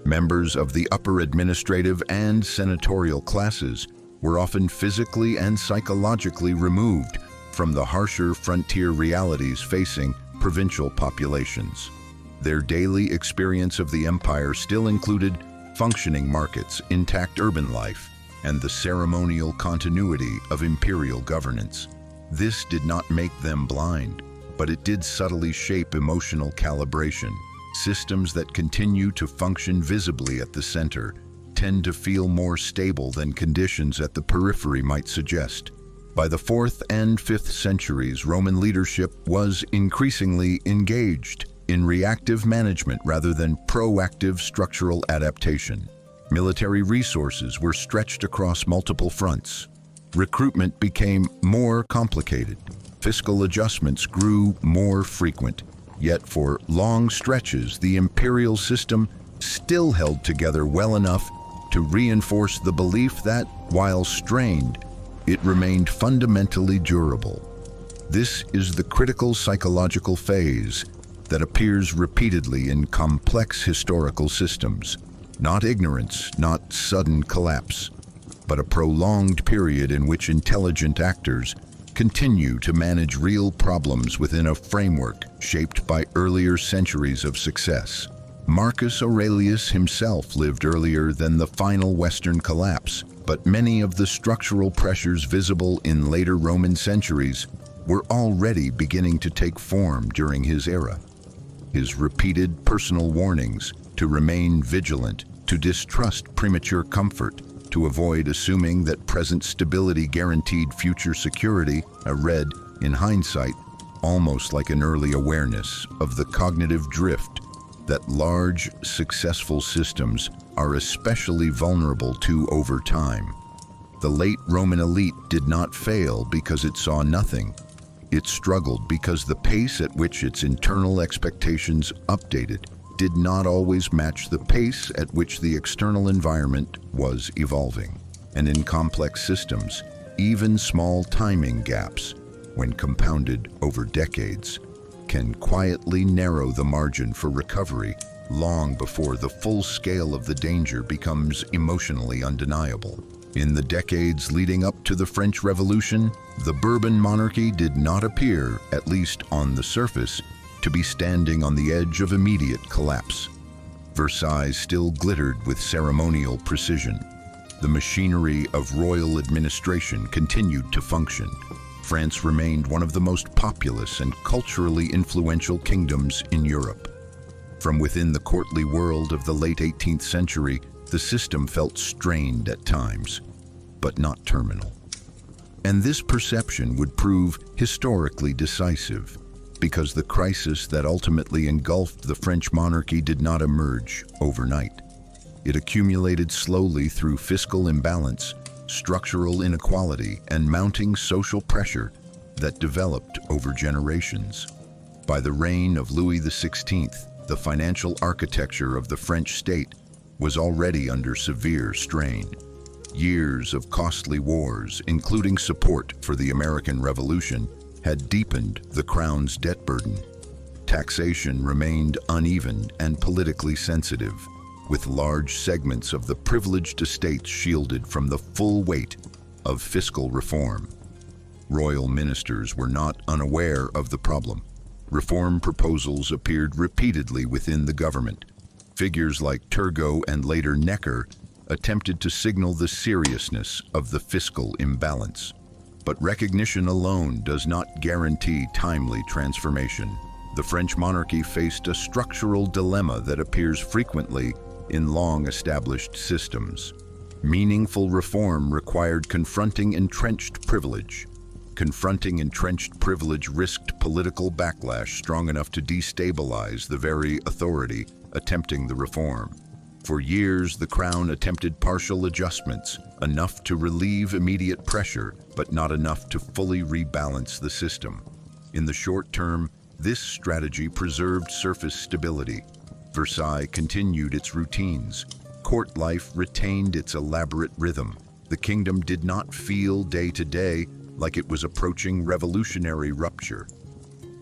Members of the upper administrative and senatorial classes were often physically and psychologically removed from the harsher frontier realities facing provincial populations. Their daily experience of the empire still included functioning markets, intact urban life, and the ceremonial continuity of imperial governance. This did not make them blind, but it did subtly shape emotional calibration. Systems that continue to function visibly at the center tend to feel more stable than conditions at the periphery might suggest. By the 4th and 5th centuries, Roman leadership was increasingly engaged in reactive management rather than proactive structural adaptation. Military resources were stretched across multiple fronts. Recruitment became more complicated. Fiscal adjustments grew more frequent. Yet for long stretches, the imperial system still held together well enough to reinforce the belief that, while strained, it remained fundamentally durable. This is the critical psychological phase that appears repeatedly in complex historical systems. Not ignorance, not sudden collapse, but a prolonged period in which intelligent actors continue to manage real problems within a framework shaped by earlier centuries of success. Marcus Aurelius himself lived earlier than the final Western collapse, but many of the structural pressures visible in later Roman centuries were already beginning to take form during his era. His repeated personal warnings to remain vigilant, to distrust premature comfort, to avoid assuming that present stability guaranteed future security, are read, in hindsight, almost like an early awareness of the cognitive drift that large, successful systems are especially vulnerable to over time. The late Roman elite did not fail because it saw nothing. It struggled because the pace at which its internal expectations updated did not always match the pace at which the external environment was evolving. And in complex systems, even small timing gaps, when compounded over decades, can quietly narrow the margin for recovery long before the full scale of the danger becomes emotionally undeniable. In the decades leading up to the French Revolution, the Bourbon monarchy did not appear, at least on the surface, to be standing on the edge of immediate collapse. Versailles still glittered with ceremonial precision. The machinery of royal administration continued to function. France remained one of the most populous and culturally influential kingdoms in Europe. From within the courtly world of the late 18th century, the system felt strained at times, but not terminal. And this perception would prove historically decisive, because the crisis that ultimately engulfed the French monarchy did not emerge overnight. It accumulated slowly through fiscal imbalance, structural inequality, and mounting social pressure that developed over generations. By the reign of Louis XVI, the financial architecture of the French state was already under severe strain. Years of costly wars, including support for the American Revolution, had deepened the crown's debt burden. Taxation remained uneven and politically sensitive, with large segments of the privileged estates shielded from the full weight of fiscal reform. Royal ministers were not unaware of the problem. Reform proposals appeared repeatedly within the government. Figures like Turgot and later Necker attempted to signal the seriousness of the fiscal imbalance. But recognition alone does not guarantee timely transformation. The French monarchy faced a structural dilemma that appears frequently in long-established systems. Meaningful reform required confronting entrenched privilege. Confronting entrenched privilege risked political backlash strong enough to destabilize the very authority attempting the reform. For years, the Crown attempted partial adjustments, enough to relieve immediate pressure, but not enough to fully rebalance the system. In the short term, this strategy preserved surface stability. Versailles continued its routines. Court life retained its elaborate rhythm. The kingdom did not feel day to day like it was approaching revolutionary rupture.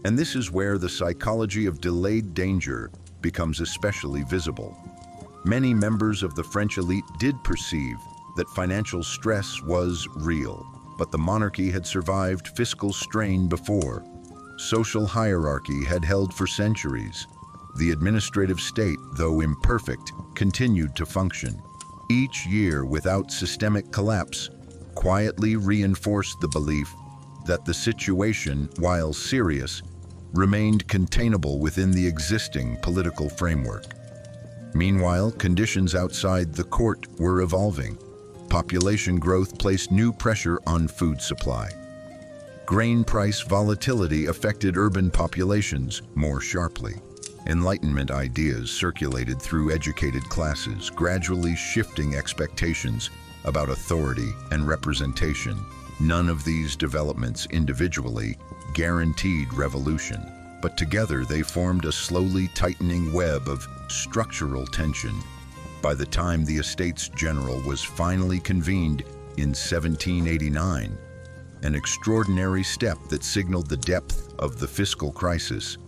And this is where the psychology of delayed danger becomes especially visible. Many members of the French elite did perceive that financial stress was real, but the monarchy had survived fiscal strain before. Social hierarchy had held for centuries. The administrative state, though imperfect, continued to function. Each year without systemic collapse quietly reinforced the belief that the situation, while serious, remained containable within the existing political framework. Meanwhile, conditions outside the court were evolving. Population growth placed new pressure on food supply. Grain price volatility affected urban populations more sharply. Enlightenment ideas circulated through educated classes, gradually shifting expectations about authority and representation. None of these developments individually guaranteed revolution, but together they formed a slowly tightening web of structural tension. By the time the Estates General was finally convened in 1789, an extraordinary step that signaled the depth of the fiscal crisis,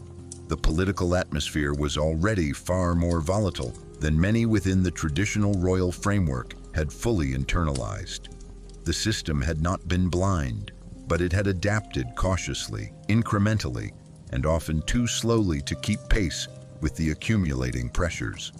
the political atmosphere was already far more volatile than many within the traditional royal framework had fully internalized. The system had not been blind, but it had adapted cautiously, incrementally, and often too slowly to keep pace with the accumulating pressures.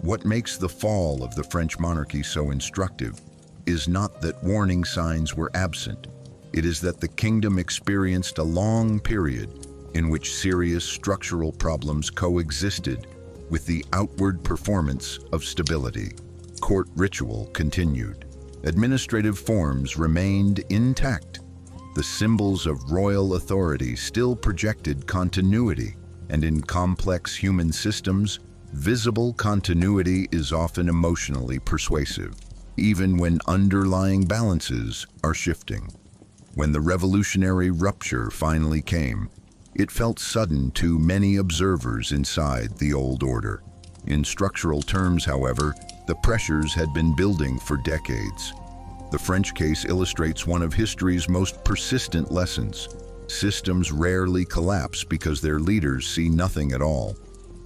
What makes the fall of the French monarchy so instructive is not that warning signs were absent. It is that the kingdom experienced a long period in which serious structural problems coexisted with the outward performance of stability. Court ritual continued. Administrative forms remained intact. The symbols of royal authority still projected continuity, and in complex human systems, visible continuity is often emotionally persuasive, even when underlying balances are shifting. When the revolutionary rupture finally came, it felt sudden to many observers inside the old order. In structural terms, however, the pressures had been building for decades. The French case illustrates one of history's most persistent lessons. Systems rarely collapse because their leaders see nothing at all.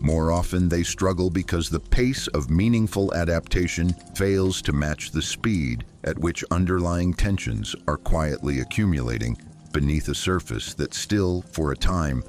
More often, they struggle because the pace of meaningful adaptation fails to match the speed at which underlying tensions are quietly accumulating beneath a surface that still, for a time,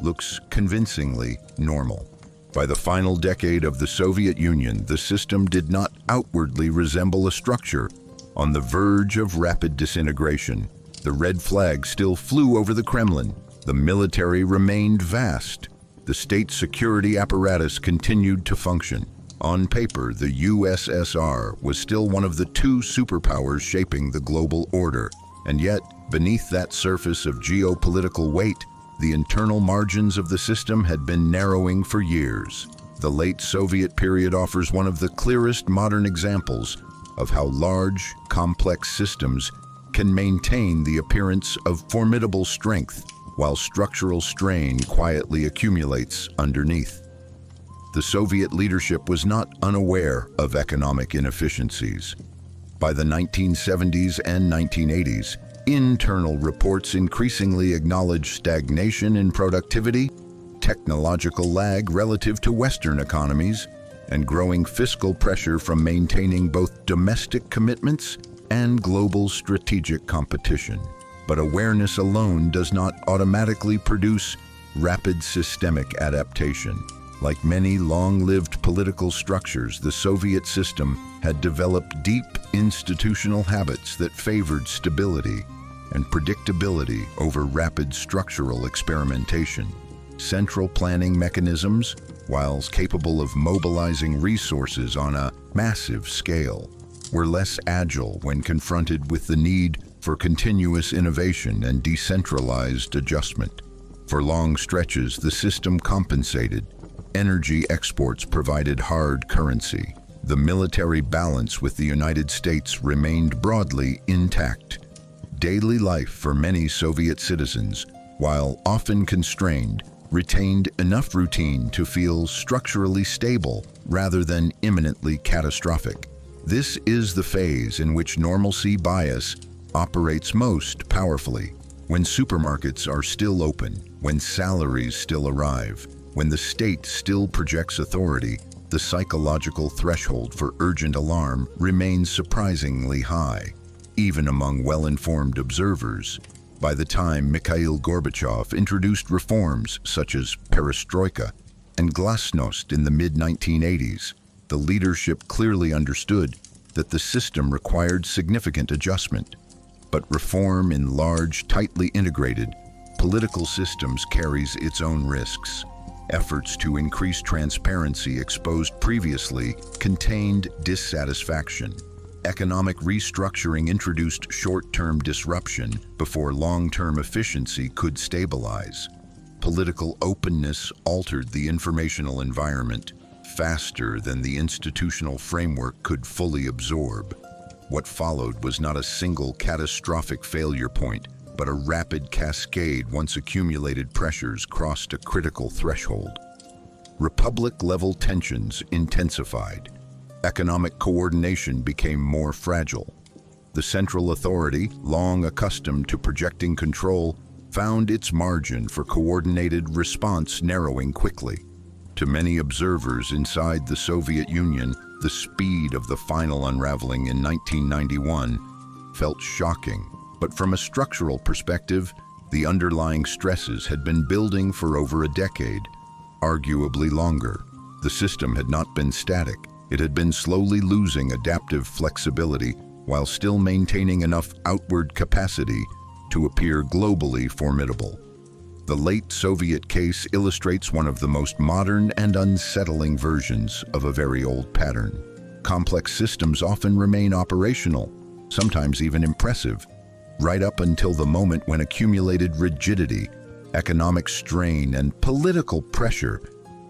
looks convincingly normal. By the final decade of the Soviet Union, the system did not outwardly resemble a structure on the verge of rapid disintegration. The red flag still flew over the Kremlin. The military remained vast. The state security apparatus continued to function. On paper, the USSR was still one of the two superpowers shaping the global order. And yet, beneath that surface of geopolitical weight, the internal margins of the system had been narrowing for years. The late Soviet period offers one of the clearest modern examples of how large, complex systems can maintain the appearance of formidable strength while structural strain quietly accumulates underneath. The Soviet leadership was not unaware of economic inefficiencies. By the 1970s and 1980s, Internal reports increasingly acknowledge stagnation in productivity, technological lag relative to Western economies, and growing fiscal pressure from maintaining both domestic commitments and global strategic competition. But awareness alone does not automatically produce rapid systemic adaptation. Like many long-lived political structures, the Soviet system had developed deep institutional habits that favored stability and predictability over rapid structural experimentation. Central planning mechanisms, whilst capable of mobilizing resources on a massive scale, were less agile when confronted with the need for continuous innovation and decentralized adjustment. For long stretches, the system compensated. Energy exports provided hard currency. The military balance with the United States remained broadly intact. Daily life for many Soviet citizens, while often constrained, retained enough routine to feel structurally stable rather than imminently catastrophic. This is the phase in which normalcy bias operates most powerfully. When supermarkets are still open, when salaries still arrive, when the state still projects authority, the psychological threshold for urgent alarm remains surprisingly high, even among well-informed observers. By the time Mikhail Gorbachev introduced reforms such as perestroika and glasnost in the mid-1980s, the leadership clearly understood that the system required significant adjustment. But reform in large, tightly integrated political systems carries its own risks. Efforts to increase transparency exposed previously contained dissatisfaction. Economic restructuring introduced short-term disruption before long-term efficiency could stabilize. Political openness altered the informational environment faster than the institutional framework could fully absorb. What followed was not a single catastrophic failure point, but a rapid cascade once accumulated pressures crossed a critical threshold. Republic-level tensions intensified. Economic coordination became more fragile. The central authority, long accustomed to projecting control, found its margin for coordinated response narrowing quickly. To many observers inside the Soviet Union, the speed of the final unraveling in 1991 felt shocking. But from a structural perspective, the underlying stresses had been building for over a decade, arguably longer. The system had not been static. It had been slowly losing adaptive flexibility while still maintaining enough outward capacity to appear globally formidable. The late Soviet case illustrates one of the most modern and unsettling versions of a very old pattern. Complex systems often remain operational, sometimes even impressive, right up until the moment when accumulated rigidity, economic strain, and political pressure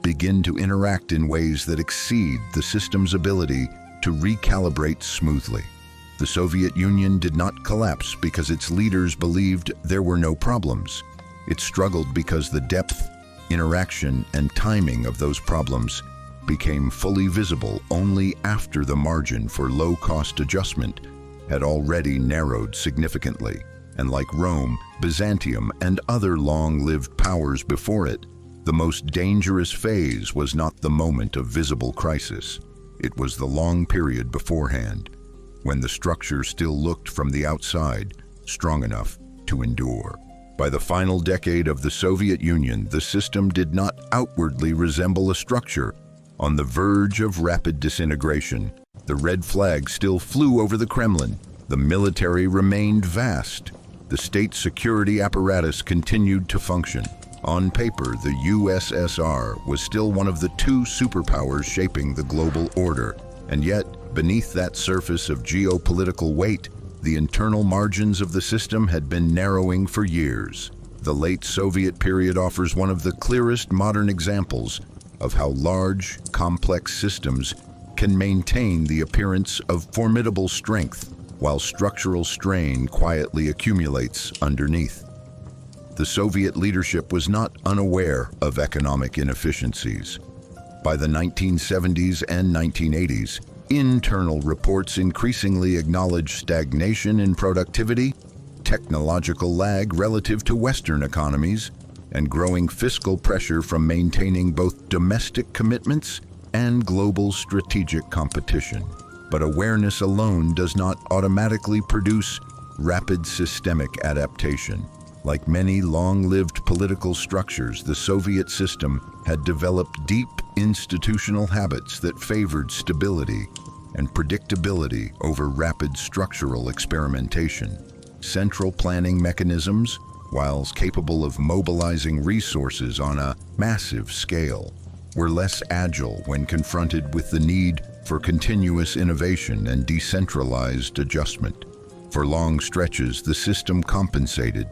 begin to interact in ways that exceed the system's ability to recalibrate smoothly. The Soviet Union did not collapse because its leaders believed there were no problems. It struggled because the depth, interaction, and timing of those problems became fully visible only after the margin for low-cost adjustment had already narrowed significantly. And like Rome, Byzantium, and other long-lived powers before it, the most dangerous phase was not the moment of visible crisis. It was the long period beforehand, when the structure still looked from the outside strong enough to endure. By the final decade of the Soviet Union, the system did not outwardly resemble a structure on the verge of rapid disintegration. The red flag still flew over the Kremlin. The military remained vast. The state security apparatus continued to function. On paper, the USSR was still one of the two superpowers shaping the global order. And yet, beneath that surface of geopolitical weight, the internal margins of the system had been narrowing for years. The late Soviet period offers one of the clearest modern examples of how large, complex systems can maintain the appearance of formidable strength while structural strain quietly accumulates underneath. The Soviet leadership was not unaware of economic inefficiencies. By the 1970s and 1980s, internal reports increasingly acknowledged stagnation in productivity, technological lag relative to Western economies, and growing fiscal pressure from maintaining both domestic commitments and global strategic competition. But awareness alone does not automatically produce rapid systemic adaptation. Like many long-lived political structures, the Soviet system had developed deep institutional habits that favored stability and predictability over rapid structural experimentation. Central planning mechanisms, whilst capable of mobilizing resources on a massive scale, were less agile when confronted with the need for continuous innovation and decentralized adjustment. For long stretches, the system compensated.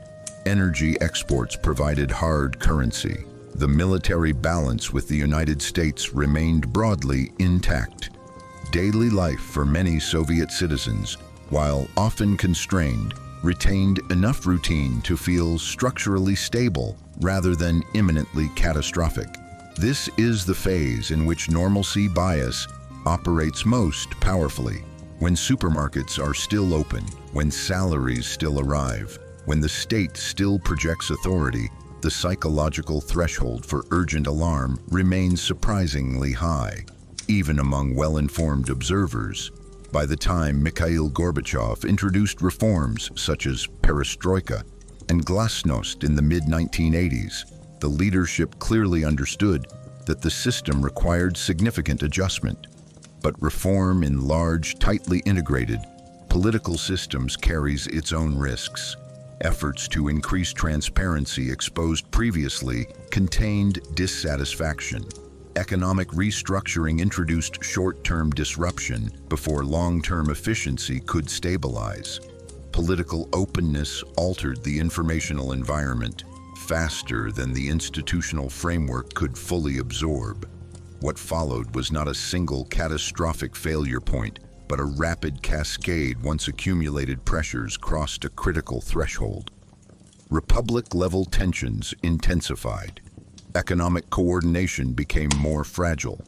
Energy exports provided hard currency. The military balance with the United States remained broadly intact. Daily life for many Soviet citizens, while often constrained, retained enough routine to feel structurally stable rather than imminently catastrophic. This is the phase in which normalcy bias operates most powerfully, when supermarkets are still open, when salaries still arrive, when the state still projects authority. The psychological threshold for urgent alarm remains surprisingly high, even among well-informed observers. By the time Mikhail Gorbachev introduced reforms such as perestroika and glasnost in the mid-1980s, the leadership clearly understood that the system required significant adjustment. But reform in large, tightly integrated political systems carries its own risks. Efforts to increase transparency exposed previously contained dissatisfaction. Economic restructuring introduced short-term disruption before long-term efficiency could stabilize. Political openness altered the informational environment faster than the institutional framework could fully absorb. What followed was not a single catastrophic failure point, but a rapid cascade once accumulated pressures crossed a critical threshold. Republic-level tensions intensified. Economic coordination became more fragile.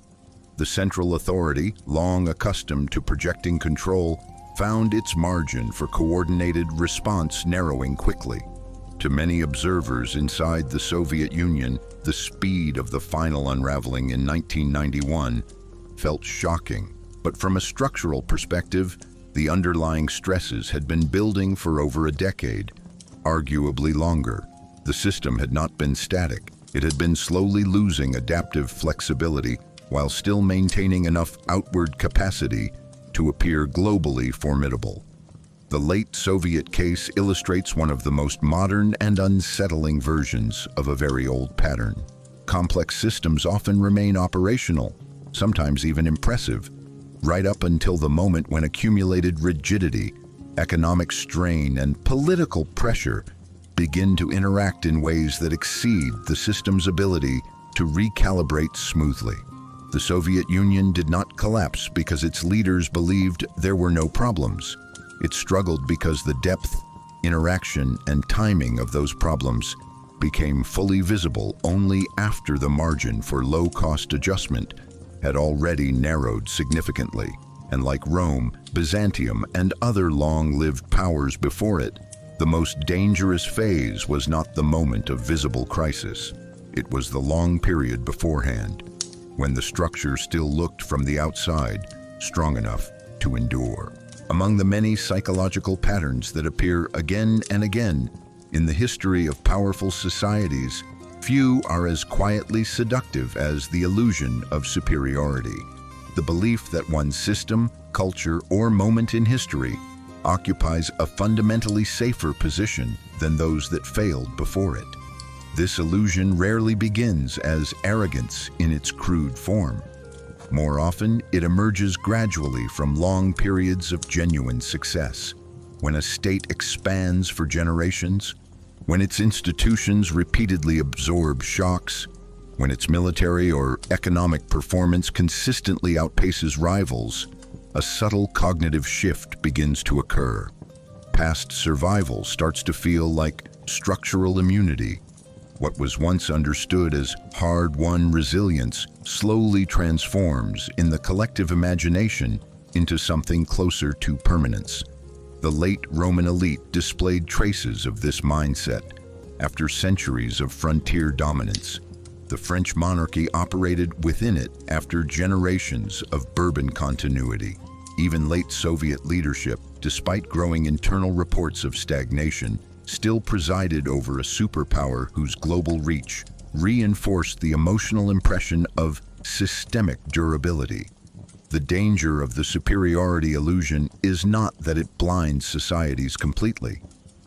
The central authority, long accustomed to projecting control, found its margin for coordinated response narrowing quickly. To many observers inside the Soviet Union, the speed of the final unraveling in 1991 felt shocking. But from a structural perspective, the underlying stresses had been building for over a decade, arguably longer. The system had not been static. It had been slowly losing adaptive flexibility while still maintaining enough outward capacity to appear globally formidable. The late Soviet case illustrates one of the most modern and unsettling versions of a very old pattern. Complex systems often remain operational, sometimes even impressive, right up until the moment when accumulated rigidity, economic strain, and political pressure begin to interact in ways that exceed the system's ability to recalibrate smoothly. The Soviet Union did not collapse because its leaders believed there were no problems. It struggled because the depth, interaction, and timing of those problems became fully visible only after the margin for low-cost adjustment had already narrowed significantly. And like Rome, Byzantium, and other long-lived powers before it, the most dangerous phase was not the moment of visible crisis. It was the long period beforehand, when the structure still looked from the outside strong enough to endure. Among the many psychological patterns that appear again and again in the history of powerful societies, few are as quietly seductive as the illusion of superiority. The belief that one's system, culture, or moment in history occupies a fundamentally safer position than those that failed before it. This illusion rarely begins as arrogance in its crude form. More often, it emerges gradually from long periods of genuine success, when a state expands for generations, when its institutions repeatedly absorb shocks, when its military or economic performance consistently outpaces rivals. A subtle cognitive shift begins to occur. Past survival starts to feel like structural immunity. What was once understood as hard-won resilience slowly transforms in the collective imagination into something closer to permanence. The late Roman elite displayed traces of this mindset. After centuries of frontier dominance, the French monarchy operated within it after generations of Bourbon continuity. Even late Soviet leadership, despite growing internal reports of stagnation, still presided over a superpower whose global reach reinforced the emotional impression of systemic durability. The danger of the superiority illusion is not that it blinds societies completely.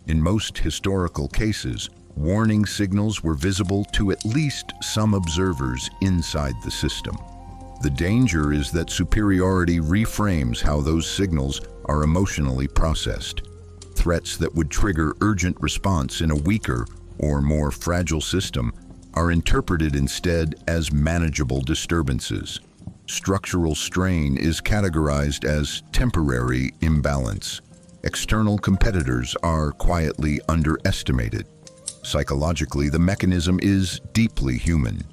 In most historical cases, warning signals were visible to at least some observers inside the system. The danger is that superiority reframes how those signals are emotionally processed. Threats that would trigger urgent response in a weaker or more fragile system are interpreted instead as manageable disturbances. Structural strain is categorized as temporary imbalance. External competitors are quietly underestimated. Psychologically, the mechanism is deeply human.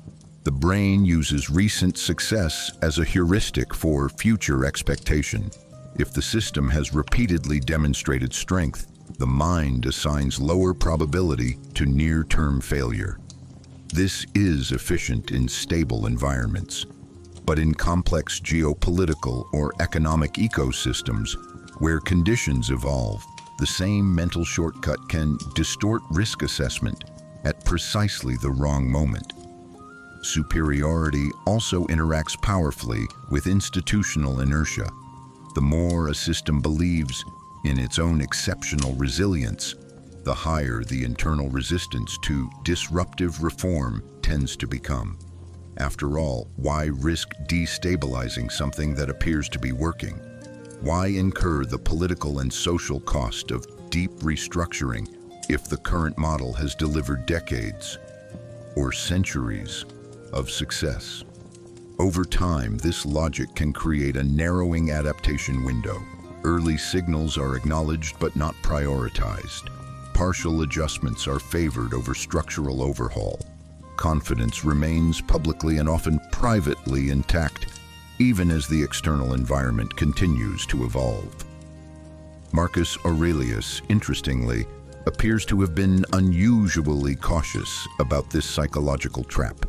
The brain uses recent success as a heuristic for future expectation. If the system has repeatedly demonstrated strength, the mind assigns lower probability to near-term failure. This is efficient in stable environments. But in complex geopolitical or economic ecosystems, where conditions evolve, the same mental shortcut can distort risk assessment at precisely the wrong moment. Superiority also interacts powerfully with institutional inertia. The more a system believes in its own exceptional resilience, the higher the internal resistance to disruptive reform tends to become. After all, why risk destabilizing something that appears to be working? Why incur the political and social cost of deep restructuring if the current model has delivered decades or centuries of success? Over time, this logic can create a narrowing adaptation window. Early signals are acknowledged but not prioritized. Partial adjustments are favored over structural overhaul. Confidence remains publicly and often privately intact, even as the external environment continues to evolve. Marcus Aurelius, interestingly, appears to have been unusually cautious about this psychological trap.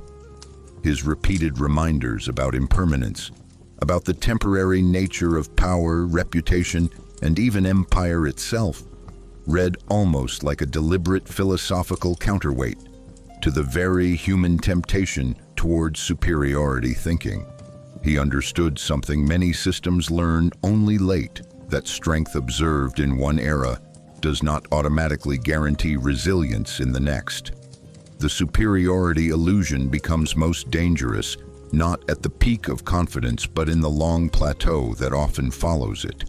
His repeated reminders about impermanence, about the temporary nature of power, reputation, and even empire itself, read almost like a deliberate philosophical counterweight to the very human temptation towards superiority thinking. He understood something many systems learn only late, that strength observed in one era does not automatically guarantee resilience in the next. The superiority illusion becomes most dangerous not at the peak of confidence but in the long plateau that often follows it,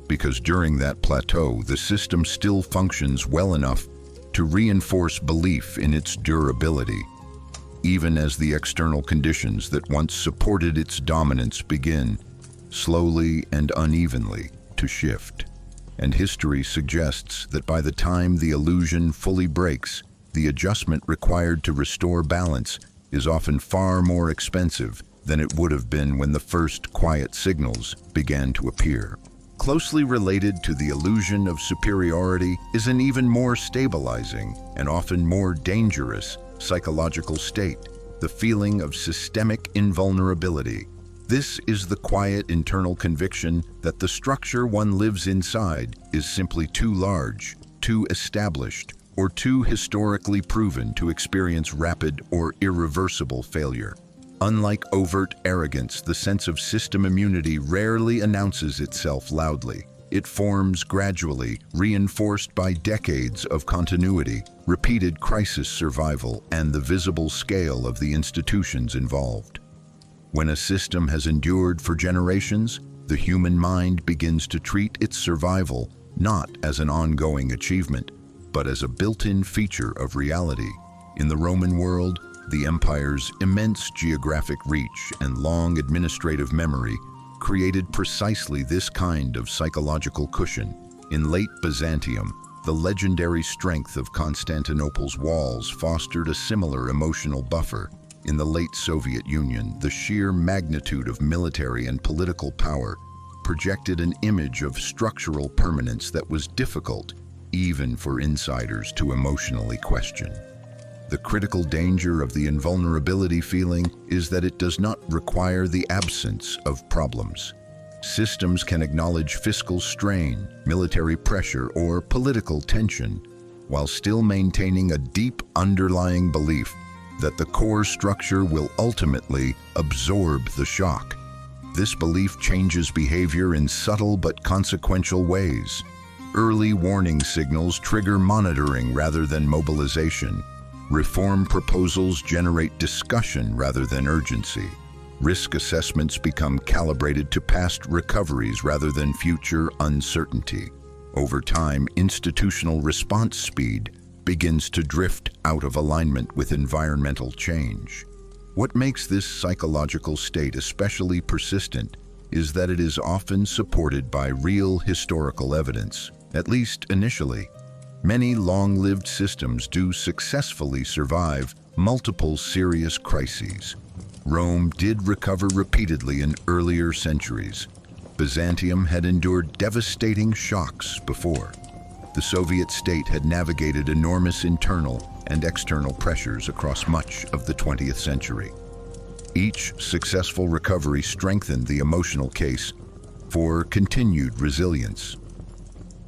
because during that plateau the system still functions well enough to reinforce belief in its durability, even as the external conditions that once supported its dominance begin, slowly and unevenly, to shift. And history suggests that by the time the illusion fully breaks, the adjustment required to restore balance is often far more expensive than it would have been when the first quiet signals began to appear. Closely related to the illusion of superiority is an even more stabilizing and often more dangerous psychological state, the feeling of systemic invulnerability. This is the quiet internal conviction that the structure one lives inside is simply too large, too established, or too historically proven to experience rapid or irreversible failure. Unlike overt arrogance, the sense of system immunity rarely announces itself loudly. It forms gradually, reinforced by decades of continuity, repeated crisis survival, and the visible scale of the institutions involved. When a system has endured for generations, the human mind begins to treat its survival not as an ongoing achievement, but as a built-in feature of reality. In the Roman world, the empire's immense geographic reach and long administrative memory created precisely this kind of psychological cushion. In late Byzantium, the legendary strength of Constantinople's walls fostered a similar emotional buffer. In the late Soviet Union, the sheer magnitude of military and political power projected an image of structural permanence that was difficult, even for insiders to emotionally question. The critical danger of the invulnerability feeling is that it does not require the absence of problems. Systems can acknowledge fiscal strain, military pressure, or political tension, while still maintaining a deep underlying belief that the core structure will ultimately absorb the shock. This belief changes behavior in subtle but consequential ways. Early warning signals trigger monitoring rather than mobilization. Reform proposals generate discussion rather than urgency. Risk assessments become calibrated to past recoveries rather than future uncertainty. Over time, institutional response speed begins to drift out of alignment with environmental change. What makes this psychological state especially persistent is that it is often supported by real historical evidence, at least initially. Many long-lived systems do successfully survive multiple serious crises. Rome did recover repeatedly in earlier centuries. Byzantium had endured devastating shocks before. The Soviet state had navigated enormous internal and external pressures across much of the 20th century. Each successful recovery strengthened the emotional case for continued resilience.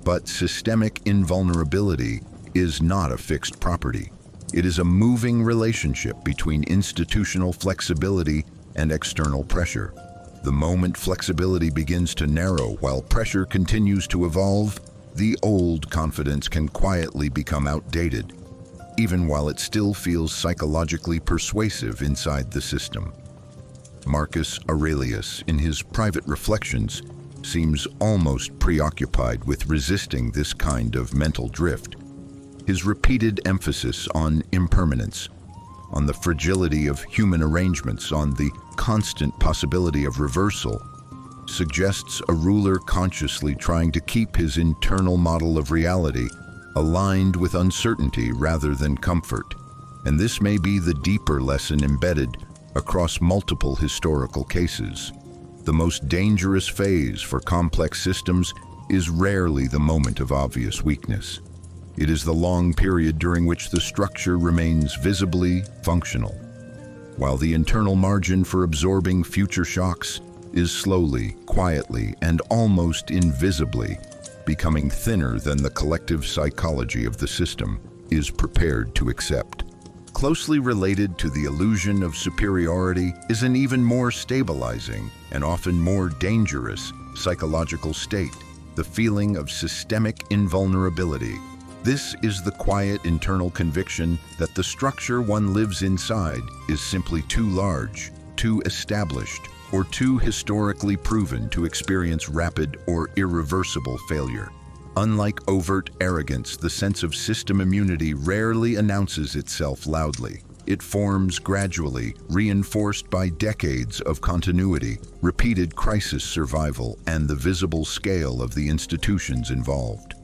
But systemic invulnerability is not a fixed property. It is a moving relationship between institutional flexibility and external pressure. The moment flexibility begins to narrow while pressure continues to evolve, the old confidence can quietly become outdated, even while it still feels psychologically persuasive inside the system. Marcus Aurelius, in his private reflections, seems almost preoccupied with resisting this kind of mental drift. His repeated emphasis on impermanence, on the fragility of human arrangements, on the constant possibility of reversal, suggests a ruler consciously trying to keep his internal model of reality aligned with uncertainty rather than comfort. And this may be the deeper lesson embedded across multiple historical cases. The most dangerous phase for complex systems is rarely the moment of obvious weakness. It is the long period during which the structure remains visibly functional, while the internal margin for absorbing future shocks is slowly, quietly, and almost invisibly becoming thinner than the collective psychology of the system is prepared to accept. Closely related to the illusion of superiority is an even more stabilizing and often more dangerous psychological state, the feeling of systemic invulnerability. This is the quiet internal conviction that the structure one lives inside is simply too large, too established, or too historically proven to experience rapid or irreversible failure. Unlike overt arrogance, the sense of system immunity rarely announces itself loudly. It forms gradually, reinforced by decades of continuity, repeated crisis survival, and the visible scale of the institutions involved.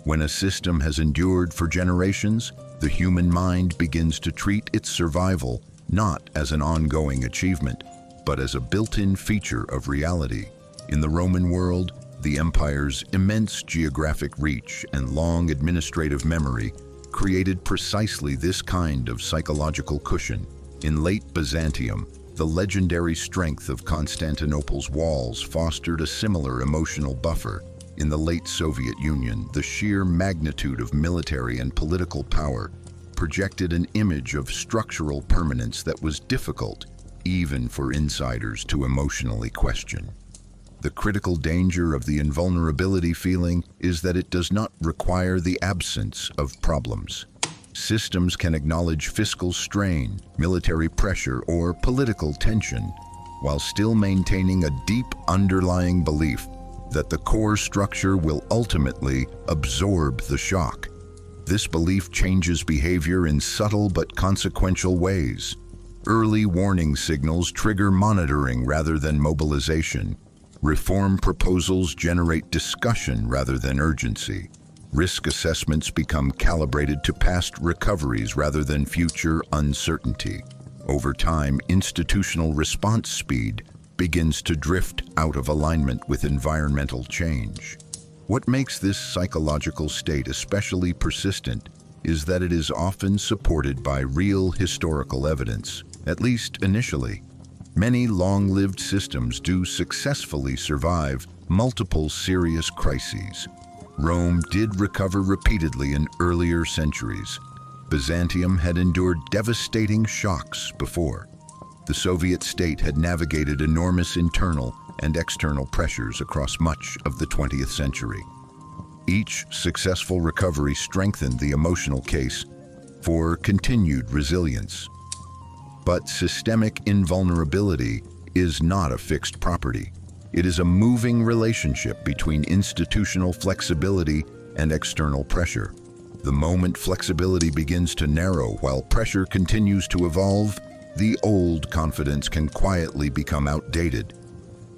When a system has endured for generations, the human mind begins to treat its survival not as an ongoing achievement, but as a built-in feature of reality. In the Roman world, the empire's immense geographic reach and long administrative memory created precisely this kind of psychological cushion. In late Byzantium, the legendary strength of Constantinople's walls fostered a similar emotional buffer. In the late Soviet Union, the sheer magnitude of military and political power projected an image of structural permanence that was difficult, even for insiders to emotionally question. The critical danger of the invulnerability feeling is that it does not require the absence of problems. Systems can acknowledge fiscal strain, military pressure, or political tension, while still maintaining a deep underlying belief that the core structure will ultimately absorb the shock. This belief changes behavior in subtle but consequential ways. Early warning signals trigger monitoring rather than mobilization. Reform proposals generate discussion rather than urgency. Risk assessments become calibrated to past recoveries rather than future uncertainty. Over time, institutional response speed begins to drift out of alignment with environmental change. What makes this psychological state especially persistent is that it is often supported by real historical evidence, at least initially. Many long-lived systems do successfully survive multiple serious crises. Rome did recover repeatedly in earlier centuries. Byzantium had endured devastating shocks before. The Soviet state had navigated enormous internal and external pressures across much of the 20th century. Each successful recovery strengthened the emotional case for continued resilience. But systemic invulnerability is not a fixed property. It is a moving relationship between institutional flexibility and external pressure. The moment flexibility begins to narrow while pressure continues to evolve, the old confidence can quietly become outdated,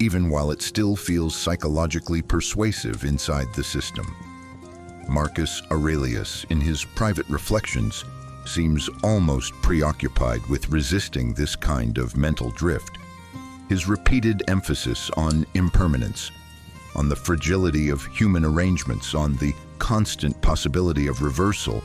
even while it still feels psychologically persuasive inside the system. Marcus Aurelius, in his private reflections, seems almost preoccupied with resisting this kind of mental drift. His repeated emphasis on impermanence, on the fragility of human arrangements, on the constant possibility of reversal,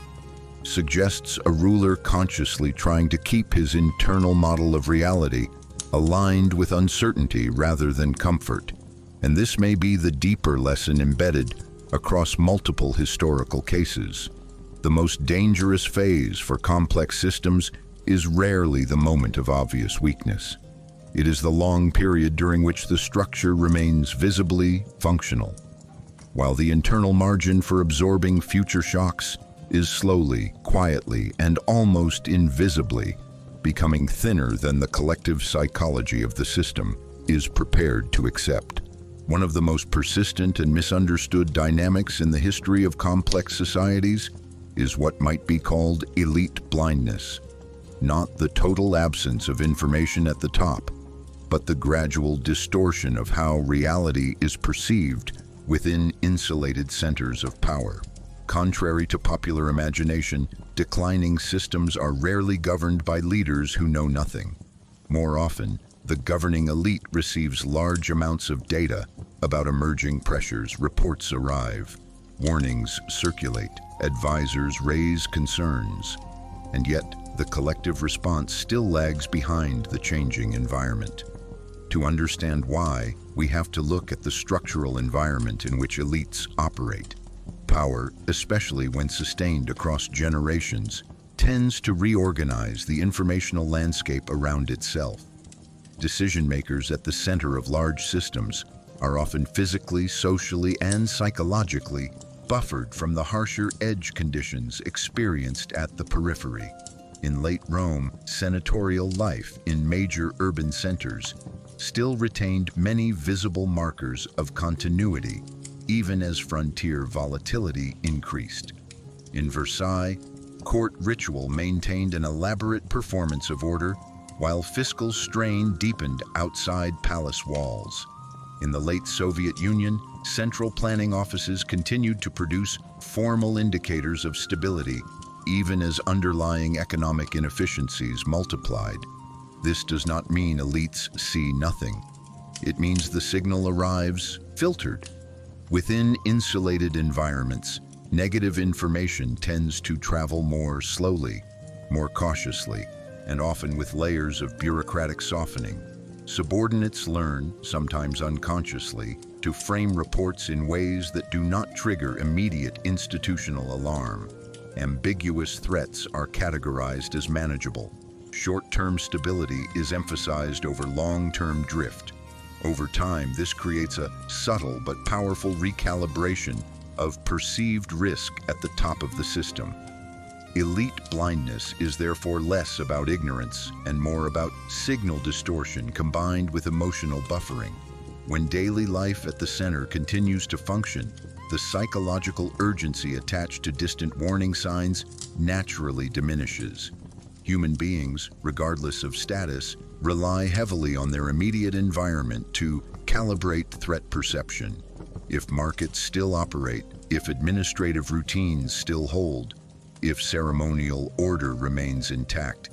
suggests a ruler consciously trying to keep his internal model of reality aligned with uncertainty rather than comfort. And this may be the deeper lesson embedded across multiple historical cases. The most dangerous phase for complex systems is rarely the moment of obvious weakness. It is the long period during which the structure remains visibly functional, while the internal margin for absorbing future shocks is slowly, quietly, and almost invisibly becoming thinner than the collective psychology of the system is prepared to accept. One of the most persistent and misunderstood dynamics in the history of complex societies is what might be called elite blindness. Not the total absence of information at the top, but the gradual distortion of how reality is perceived within insulated centers of power. Contrary to popular imagination, declining systems are rarely governed by leaders who know nothing. More often, the governing elite receives large amounts of data about emerging pressures. Reports arrive, warnings circulate, advisors raise concerns, and yet the collective response still lags behind the changing environment. To understand why, we have to look at the structural environment in which elites operate. Power, especially when sustained across generations, tends to reorganize the informational landscape around itself. Decision-makers at the center of large systems are often physically, socially, and psychologically buffered from the harsher edge conditions experienced at the periphery. In late Rome, senatorial life in major urban centers still retained many visible markers of continuity, even as frontier volatility increased. In Versailles, court ritual maintained an elaborate performance of order, while fiscal strain deepened outside palace walls. In the late Soviet Union, central planning offices continued to produce formal indicators of stability, even as underlying economic inefficiencies multiplied. This does not mean elites see nothing. It means the signal arrives filtered. Within insulated environments, negative information tends to travel more slowly, more cautiously, and often with layers of bureaucratic softening. Subordinates learn, sometimes unconsciously, to frame reports in ways that do not trigger immediate institutional alarm. Ambiguous threats are categorized as manageable. Short-term stability is emphasized over long-term drift. Over time, this creates a subtle but powerful recalibration of perceived risk at the top of the system. Elite blindness is therefore less about ignorance and more about signal distortion combined with emotional buffering. When daily life at the center continues to function, the psychological urgency attached to distant warning signs naturally diminishes. Human beings, regardless of status, rely heavily on their immediate environment to calibrate threat perception. If markets still operate, if administrative routines still hold, if ceremonial order remains intact,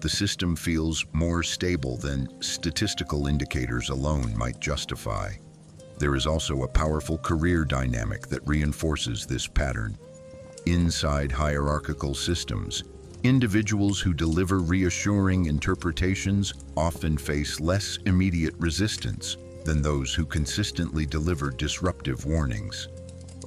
The system feels more stable than statistical indicators alone might justify. There is also a powerful career dynamic that reinforces this pattern. Inside hierarchical systems, individuals who deliver reassuring interpretations often face less immediate resistance than those who consistently deliver disruptive warnings.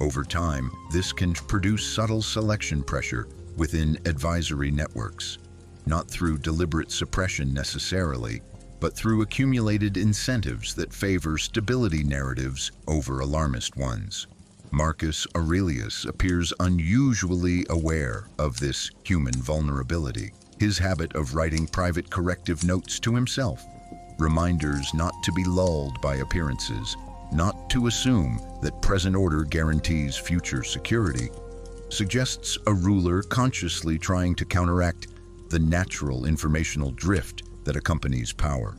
Over time, this can produce subtle selection pressure within advisory networks, not through deliberate suppression necessarily, but through accumulated incentives that favor stability narratives over alarmist ones. Marcus Aurelius appears unusually aware of this human vulnerability. His habit of writing private corrective notes to himself, reminders not to be lulled by appearances, not to assume that present order guarantees future security, suggests a ruler consciously trying to counteract the natural informational drift that accompanies power.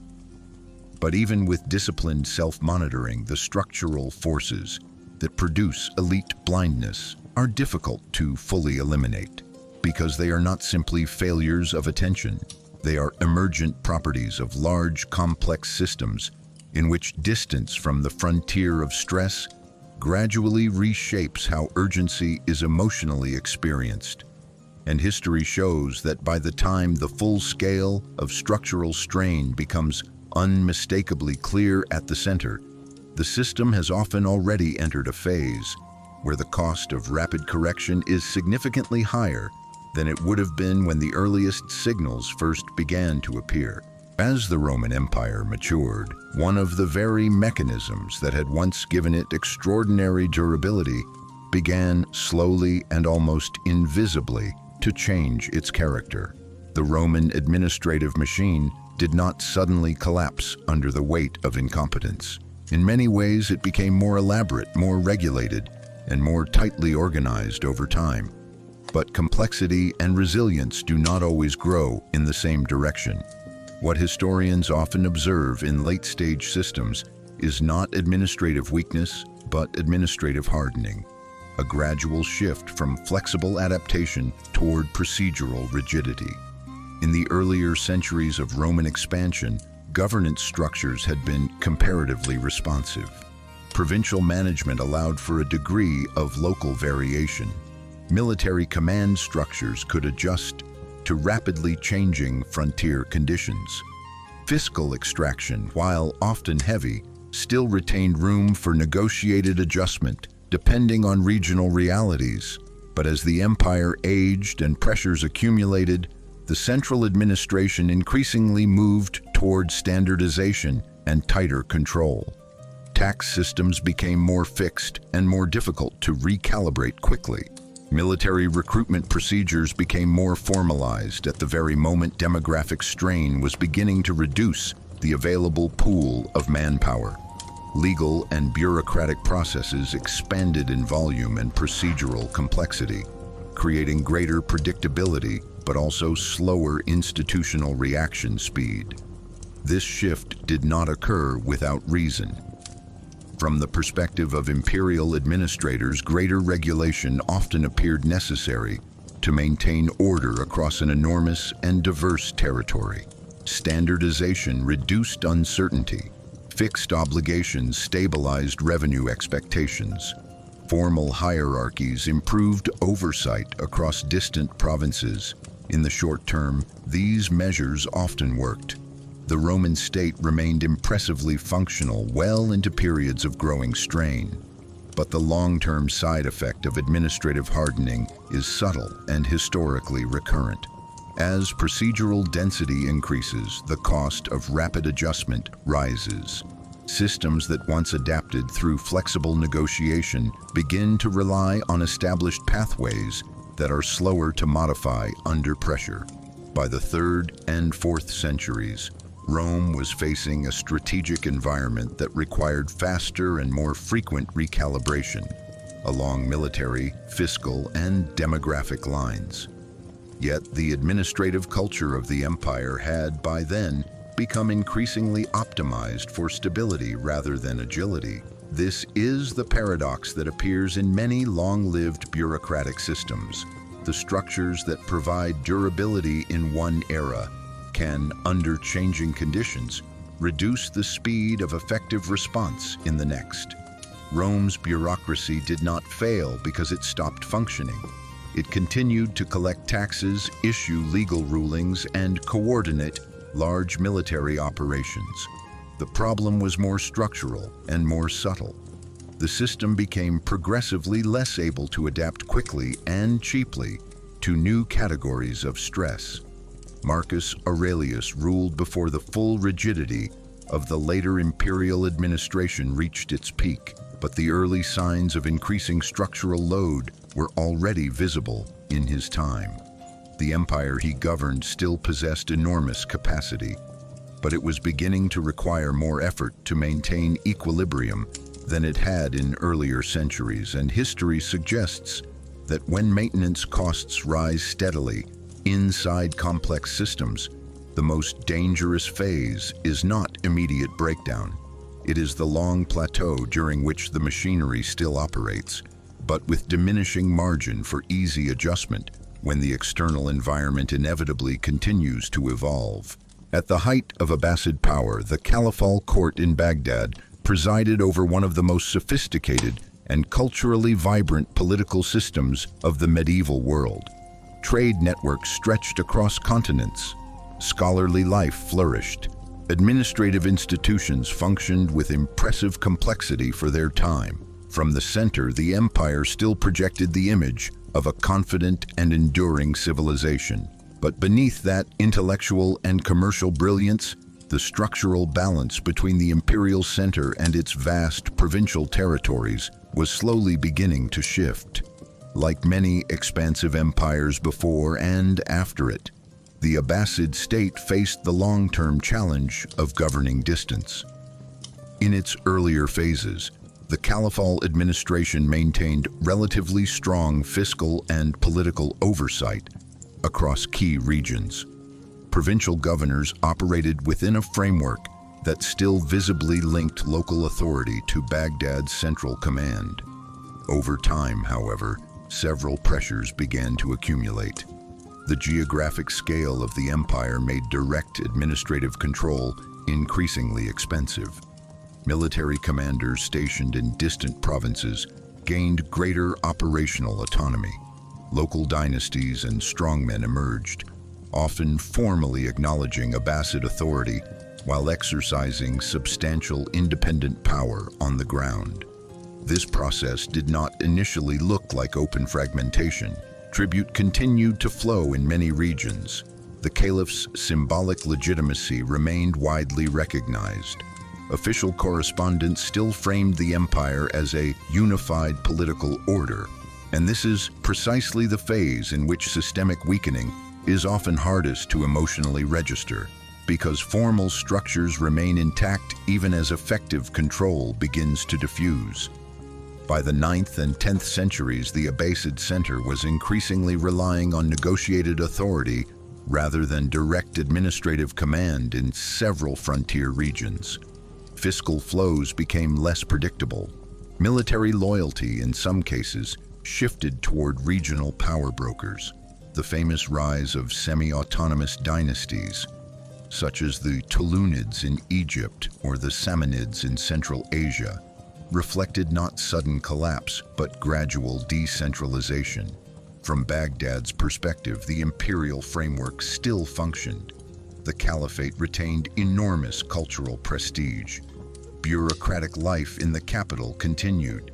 But even with disciplined self-monitoring, the structural forces that produce elite blindness are difficult to fully eliminate, because they are not simply failures of attention. They are emergent properties of large, complex systems in which distance from the frontier of stress gradually reshapes how urgency is emotionally experienced. And history shows that by the time the full scale of structural strain becomes unmistakably clear at the center, the system has often already entered a phase where the cost of rapid correction is significantly higher than it would have been when the earliest signals first began to appear. As the Roman Empire matured, one of the very mechanisms that had once given it extraordinary durability began slowly and almost invisibly to change its character. The Roman administrative machine did not suddenly collapse under the weight of incompetence. In many ways, it became more elaborate, more regulated, and more tightly organized over time. But complexity and resilience do not always grow in the same direction. What historians often observe in late-stage systems is not administrative weakness, but administrative hardening, a gradual shift from flexible adaptation toward procedural rigidity. In the earlier centuries of Roman expansion, governance structures had been comparatively responsive. Provincial management allowed for a degree of local variation. Military command structures could adjust to rapidly changing frontier conditions. Fiscal extraction, while often heavy, still retained room for negotiated adjustment depending on regional realities. But as the empire aged and pressures accumulated, the central administration increasingly moved toward standardization and tighter control. Tax systems became more fixed and more difficult to recalibrate quickly. Military recruitment procedures became more formalized at the very moment demographic strain was beginning to reduce the available pool of manpower. Legal and bureaucratic processes expanded in volume and procedural complexity, creating greater predictability but also slower institutional reaction speed. This shift did not occur without reason. From the perspective of imperial administrators, greater regulation often appeared necessary to maintain order across an enormous and diverse territory. Standardization reduced uncertainty. Fixed obligations stabilized revenue expectations. Formal hierarchies improved oversight across distant provinces. In the short term, these measures often worked. The Roman state remained impressively functional well into periods of growing strain. But the long-term side effect of administrative hardening is subtle and historically recurrent. As procedural density increases, the cost of rapid adjustment rises. Systems that once adapted through flexible negotiation begin to rely on established pathways that are slower to modify under pressure. By the 3rd and 4th centuries, Rome was facing a strategic environment that required faster and more frequent recalibration along military, fiscal, and demographic lines. Yet the administrative culture of the empire had, by then, become increasingly optimized for stability rather than agility. This is the paradox that appears in many long-lived bureaucratic systems. The structures that provide durability in one era can, under changing conditions, reduce the speed of effective response in the next. Rome's bureaucracy did not fail because it stopped functioning. It continued to collect taxes, issue legal rulings, and coordinate large military operations. The problem was more structural and more subtle. The system became progressively less able to adapt quickly and cheaply to new categories of stress. Marcus Aurelius ruled before the full rigidity of the later imperial administration reached its peak, but the early signs of increasing structural load were already visible in his time. The empire he governed still possessed enormous capacity, but it was beginning to require more effort to maintain equilibrium than it had in earlier centuries, and history suggests that when maintenance costs rise steadily inside complex systems, the most dangerous phase is not immediate breakdown. It is the long plateau during which the machinery still operates, but with diminishing margin for easy adjustment when the external environment inevitably continues to evolve. At the height of Abbasid power, the Caliphal court in Baghdad presided over one of the most sophisticated and culturally vibrant political systems of the medieval world. Trade networks stretched across continents. Scholarly life flourished. Administrative institutions functioned with impressive complexity for their time. From the center, the empire still projected the image of a confident and enduring civilization. But beneath that intellectual and commercial brilliance, the structural balance between the imperial center and its vast provincial territories was slowly beginning to shift. Like many expansive empires before and after it, the Abbasid state faced the long-term challenge of governing distance. In its earlier phases, the Caliphal administration maintained relatively strong fiscal and political oversight across key regions. Provincial governors operated within a framework that still visibly linked local authority to Baghdad's central command. Over time, however, several pressures began to accumulate. The geographic scale of the empire made direct administrative control increasingly expensive. Military commanders stationed in distant provinces gained greater operational autonomy. Local dynasties and strongmen emerged, often formally acknowledging Abbasid authority while exercising substantial independent power on the ground. This process did not initially look like open fragmentation. Tribute continued to flow in many regions. The caliph's symbolic legitimacy remained widely recognized. Official correspondence still framed the empire as a unified political order, and this is precisely the phase in which systemic weakening is often hardest to emotionally register, because formal structures remain intact even as effective control begins to diffuse. By the 9th and 10th centuries, the Abbasid center was increasingly relying on negotiated authority rather than direct administrative command in several frontier regions. Fiscal flows became less predictable. Military loyalty, in some cases, shifted toward regional power brokers. The famous rise of semi-autonomous dynasties, such as the Tulunids in Egypt or the Samanids in Central Asia, reflected not sudden collapse, but gradual decentralization. From Baghdad's perspective, the imperial framework still functioned. The caliphate retained enormous cultural prestige. Bureaucratic life in the capital continued.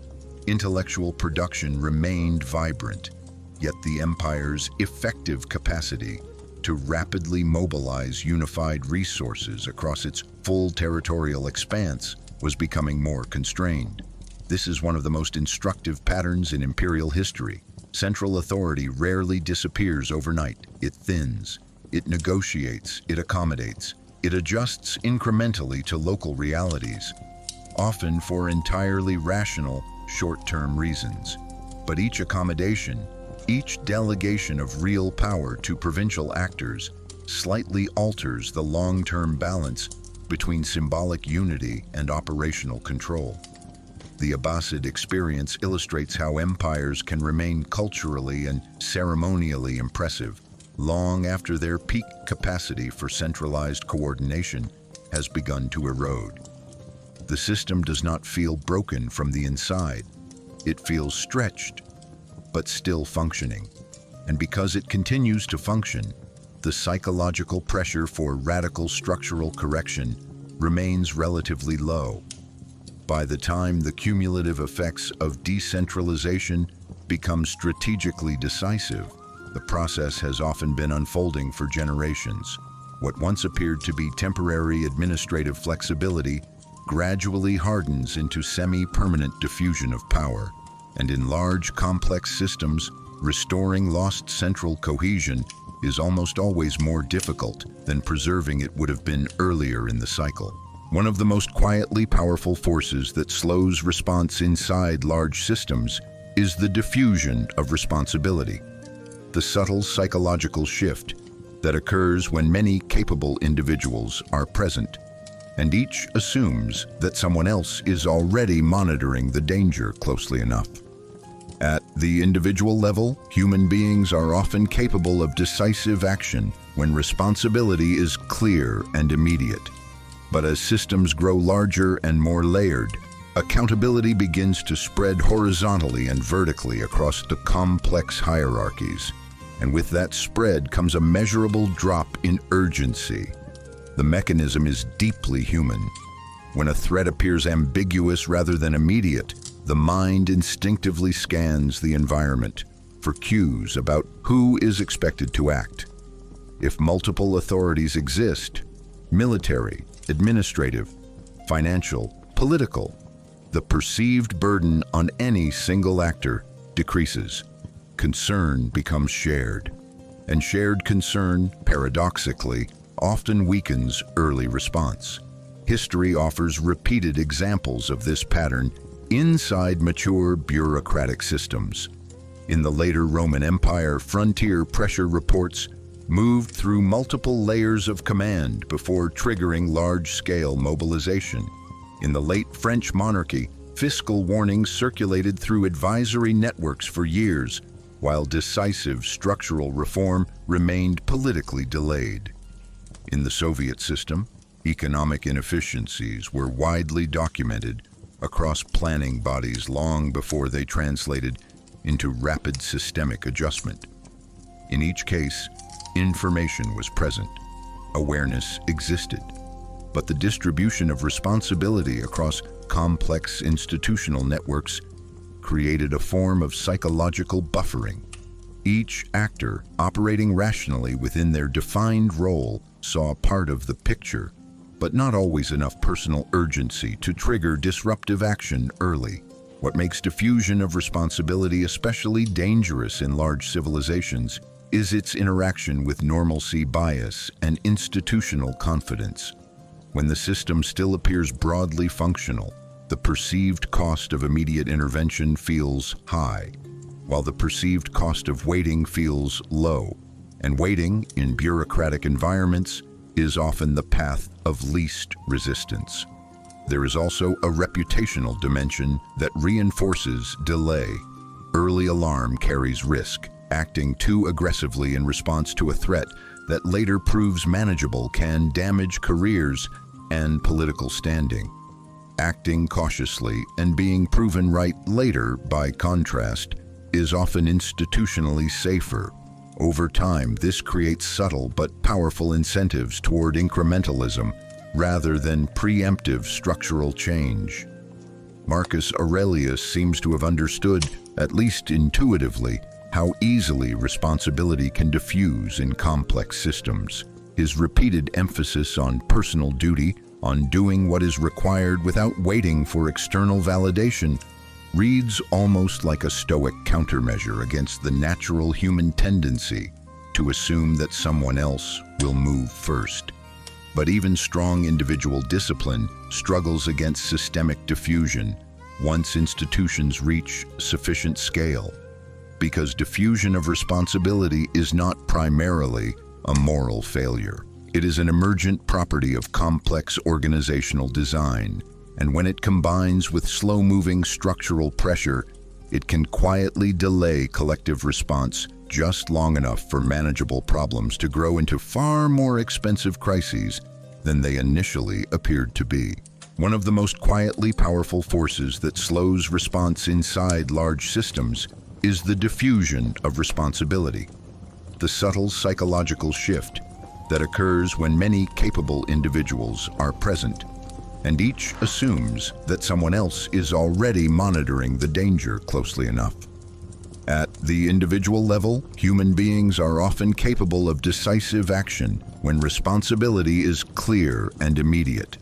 Intellectual production remained vibrant, yet the empire's effective capacity to rapidly mobilize unified resources across its full territorial expanse was becoming more constrained. This is one of the most instructive patterns in imperial history. Central authority rarely disappears overnight. It thins, it negotiates, it accommodates, it adjusts incrementally to local realities, often for entirely rational, short-term reasons. But each accommodation, each delegation of real power to provincial actors slightly alters the long-term balance between symbolic unity and operational control. The Abbasid experience illustrates how empires can remain culturally and ceremonially impressive long after their peak capacity for centralized coordination has begun to erode. The system does not feel broken from the inside. It feels stretched, but still functioning. And because it continues to function, the psychological pressure for radical structural correction remains relatively low. By the time the cumulative effects of decentralization become strategically decisive, the process has often been unfolding for generations. What once appeared to be temporary administrative flexibility gradually hardens into semi-permanent diffusion of power. And in large, complex systems, restoring lost central cohesion is almost always more difficult than preserving it would have been earlier in the cycle. One of the most quietly powerful forces that slows response inside large systems is the diffusion of responsibility, the subtle psychological shift that occurs when many capable individuals are present, and each assumes that someone else is already monitoring the danger closely enough. At the individual level, human beings are often capable of decisive action when responsibility is clear and immediate. But as systems grow larger and more layered, accountability begins to spread horizontally and vertically across the complex hierarchies. And with that spread comes a measurable drop in urgency. The mechanism is deeply human. When a threat appears ambiguous rather than immediate, the mind instinctively scans the environment for cues about who is expected to act. If multiple authorities exist, military, administrative, financial, political, the perceived burden on any single actor decreases. Concern becomes shared, and shared concern, paradoxically, often weakens early response. History offers repeated examples of this pattern inside mature bureaucratic systems. In the later Roman Empire, frontier pressure reports moved through multiple layers of command before triggering large-scale mobilization. In the late French monarchy, fiscal warnings circulated through advisory networks for years, while decisive structural reform remained politically delayed. In the Soviet system, economic inefficiencies were widely documented across planning bodies long before they translated into rapid systemic adjustment. In each case, information was present, awareness existed, but the distribution of responsibility across complex institutional networks created a form of psychological buffering. Each actor, operating rationally within their defined role, saw part of the picture, but not always enough personal urgency to trigger disruptive action early. What makes diffusion of responsibility especially dangerous in large civilizations is its interaction with normalcy bias and institutional confidence. When the system still appears broadly functional, the perceived cost of immediate intervention feels high, while the perceived cost of waiting feels low. And waiting, in bureaucratic environments, is often the path of least resistance. There is also a reputational dimension that reinforces delay. Early alarm carries risk. Acting too aggressively in response to a threat that later proves manageable can damage careers and political standing. Acting cautiously and being proven right later, by contrast, is often institutionally safer. Over time, this creates subtle but powerful incentives toward incrementalism rather than preemptive structural change. Marcus Aurelius seems to have understood, at least intuitively, how easily responsibility can diffuse in complex systems. His repeated emphasis on personal duty, on doing what is required without waiting for external validation, reads almost like a stoic countermeasure against the natural human tendency to assume that someone else will move first. But even strong individual discipline struggles against systemic diffusion once institutions reach sufficient scale, because diffusion of responsibility is not primarily a moral failure. It is an emergent property of complex organizational design, and when it combines with slow-moving structural pressure, it can quietly delay collective response just long enough for manageable problems to grow into far more expensive crises than they initially appeared to be. One of the most quietly powerful forces that slows response inside large systems is the diffusion of responsibility, the subtle psychological shift that occurs when many capable individuals are present, and each assumes that someone else is already monitoring the danger closely enough. At the individual level, human beings are often capable of decisive action when responsibility is clear and immediate.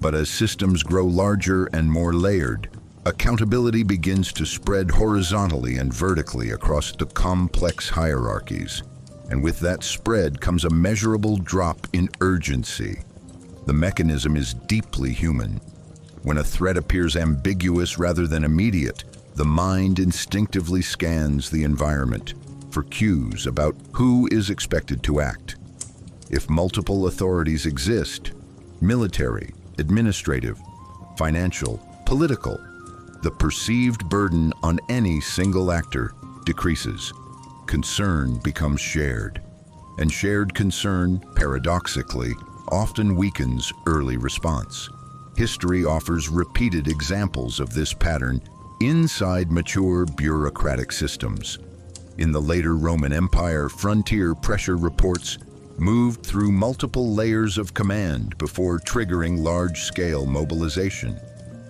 But as systems grow larger and more layered, accountability begins to spread horizontally and vertically across the complex hierarchies. And with that spread comes a measurable drop in urgency. The mechanism is deeply human. When a threat appears ambiguous rather than immediate, the mind instinctively scans the environment for cues about who is expected to act. If multiple authorities exist, military, administrative, financial, political, the perceived burden on any single actor decreases. Concern becomes shared, and shared concern, paradoxically, often weakens early response. History offers repeated examples of this pattern inside mature bureaucratic systems. In the later Roman Empire, frontier pressure reports moved through multiple layers of command before triggering large-scale mobilization.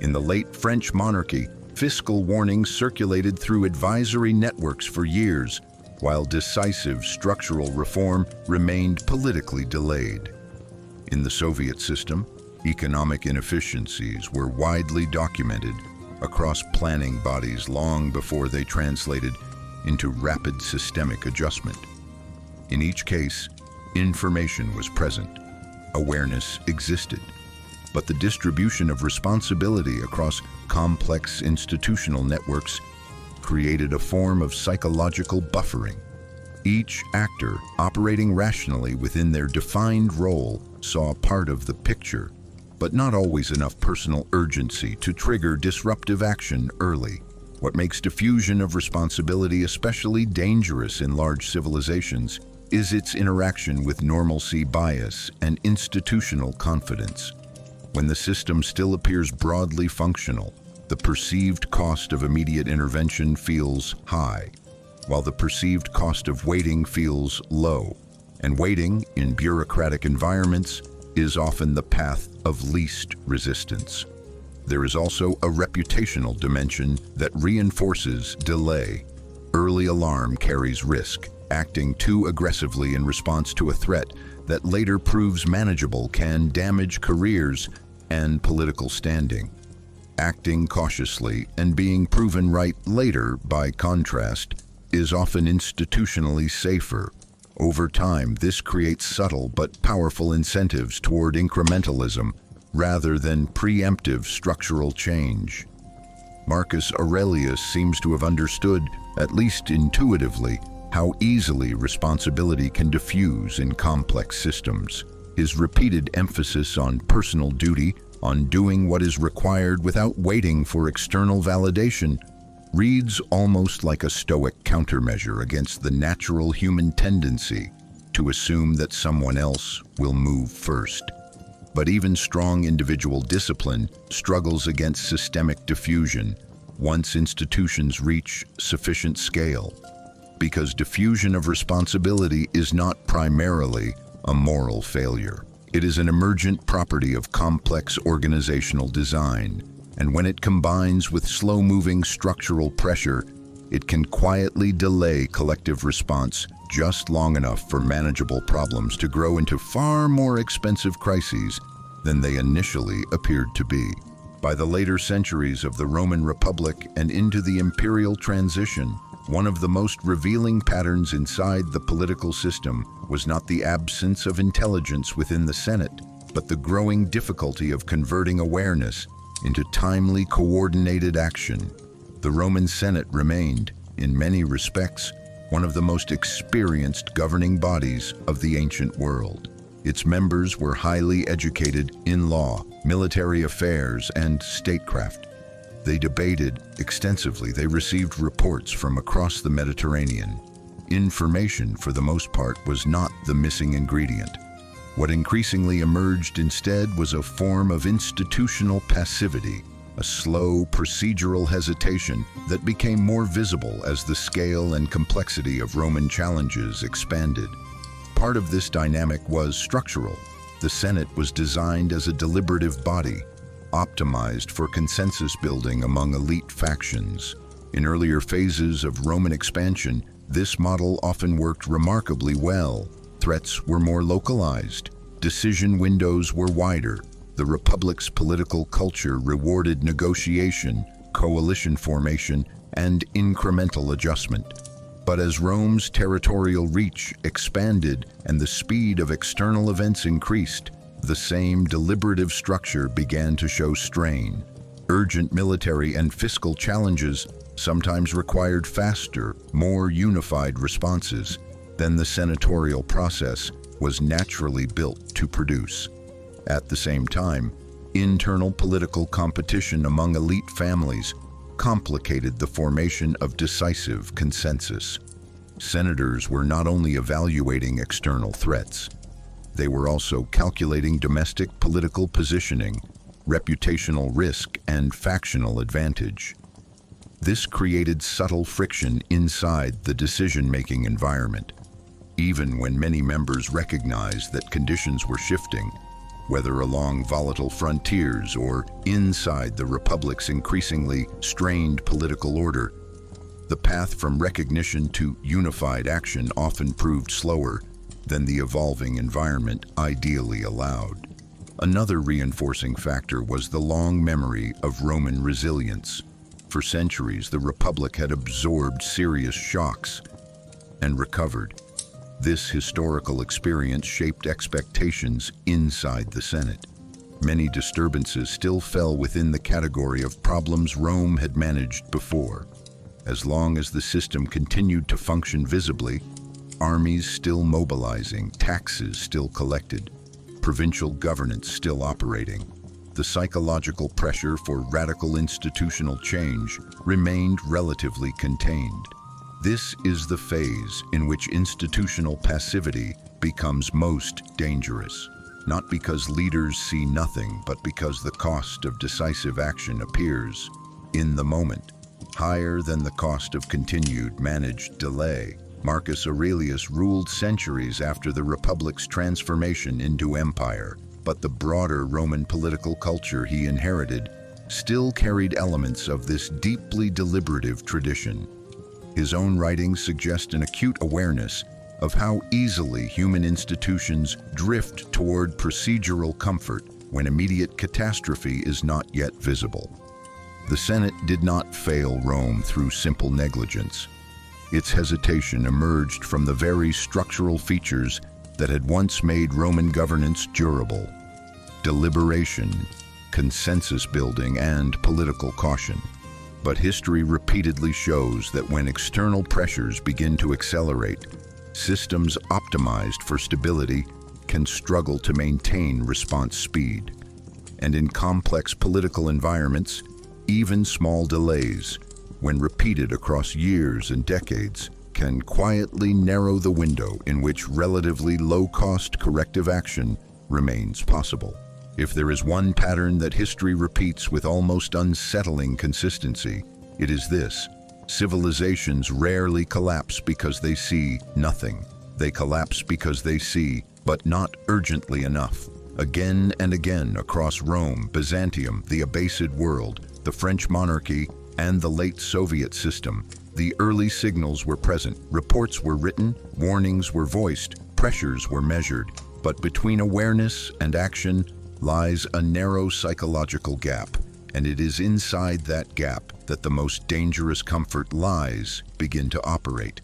In the late French monarchy, fiscal warnings circulated through advisory networks for years, while decisive structural reform remained politically delayed. In the Soviet system, economic inefficiencies were widely documented across planning bodies long before they translated into rapid systemic adjustment. In each case, information was present, awareness existed, but the distribution of responsibility across complex institutional networks created a form of psychological buffering. Each actor, operating rationally within their defined role, saw part of the picture, but not always enough personal urgency to trigger disruptive action early. What makes diffusion of responsibility especially dangerous in large civilizations is its interaction with normalcy bias and institutional confidence. When the system still appears broadly functional, the perceived cost of immediate intervention feels high, while the perceived cost of waiting feels low. And waiting, in bureaucratic environments, is often the path of least resistance. There is also a reputational dimension that reinforces delay. Early alarm carries risk. Acting too aggressively in response to a threat that later proves manageable can damage careers and political standing. Acting cautiously and being proven right later, by contrast, is often institutionally safer. Over time, this creates subtle but powerful incentives toward incrementalism rather than preemptive structural change. Marcus Aurelius seems to have understood, at least intuitively, how easily responsibility can diffuse in complex systems. His repeated emphasis on personal duty, on doing what is required without waiting for external validation, reads almost like a stoic countermeasure against the natural human tendency to assume that someone else will move first. But even strong individual discipline struggles against systemic diffusion once institutions reach sufficient scale, because diffusion of responsibility is not primarily a moral failure. It is an emergent property of complex organizational design, and when it combines with slow-moving structural pressure, it can quietly delay collective response just long enough for manageable problems to grow into far more expensive crises than they initially appeared to be. By the later centuries of the Roman Republic and into the imperial transition, one of the most revealing patterns inside the political system was not the absence of intelligence within the Senate, but the growing difficulty of converting awareness into timely, coordinated action. The Roman Senate remained, in many respects, one of the most experienced governing bodies of the ancient world. Its members were highly educated in law, military affairs, and statecraft. They debated extensively. They received reports from across the Mediterranean. information, for the most part, was not the missing ingredient. What increasingly emerged instead was a form of institutional passivity, a slow, procedural hesitation that became more visible as the scale and complexity of Roman challenges expanded. Part of this dynamic was structural. The Senate was designed as a deliberative body, optimized for consensus building among elite factions. In earlier phases of Roman expansion, this model often worked remarkably well. Threats were more localized, decision windows were wider. The Republic's political culture rewarded negotiation, coalition formation, and incremental adjustment. But as Rome's territorial reach expanded and the speed of external events increased, the same deliberative structure began to show strain. Urgent military and fiscal challenges sometimes required faster, more unified responses than the senatorial process was naturally built to produce. At the same time, internal political competition among elite families complicated the formation of decisive consensus. Senators were not only evaluating external threats, they were also calculating domestic political positioning, reputational risk, and factional advantage. This created subtle friction inside the decision-making environment. Even when many members recognized that conditions were shifting, whether along volatile frontiers or inside the Republic's increasingly strained political order, the path from recognition to unified action often proved slower than the evolving environment ideally allowed. Another reinforcing factor was the long memory of Roman resilience. For centuries, the Republic had absorbed serious shocks and recovered. This historical experience shaped expectations inside the Senate. Many disturbances still fell within the category of problems Rome had managed before. As long as the system continued to function visibly, armies still mobilizing, taxes still collected, provincial governance still operating, the psychological pressure for radical institutional change remained relatively contained. This is the phase in which institutional passivity becomes most dangerous, not because leaders see nothing, but because the cost of decisive action appears in the moment, higher than the cost of continued managed delay. Marcus Aurelius ruled centuries after the Republic's transformation into empire, but the broader Roman political culture he inherited still carried elements of this deeply deliberative tradition. His own writings suggest an acute awareness of how easily human institutions drift toward procedural comfort when immediate catastrophe is not yet visible. The Senate did not fail Rome through simple negligence. Its hesitation emerged from the very structural features that had once made Roman governance durable: deliberation, consensus building, and political caution. But history repeatedly shows that when external pressures begin to accelerate, systems optimized for stability can struggle to maintain response speed. And in complex political environments, even small delays, when repeated across years and decades, can quietly narrow the window in which relatively low-cost corrective action remains possible. If there is one pattern that history repeats with almost unsettling consistency, it is this: civilizations rarely collapse because they see nothing. They collapse because they see, but not urgently enough. Again and again across Rome, Byzantium, the Abbasid world, the French monarchy, and the late Soviet system, the early signals were present. Reports were written, warnings were voiced, pressures were measured. But between awareness and action lies a narrow psychological gap, and it is inside that gap that the most dangerous comfort lies begin to operate.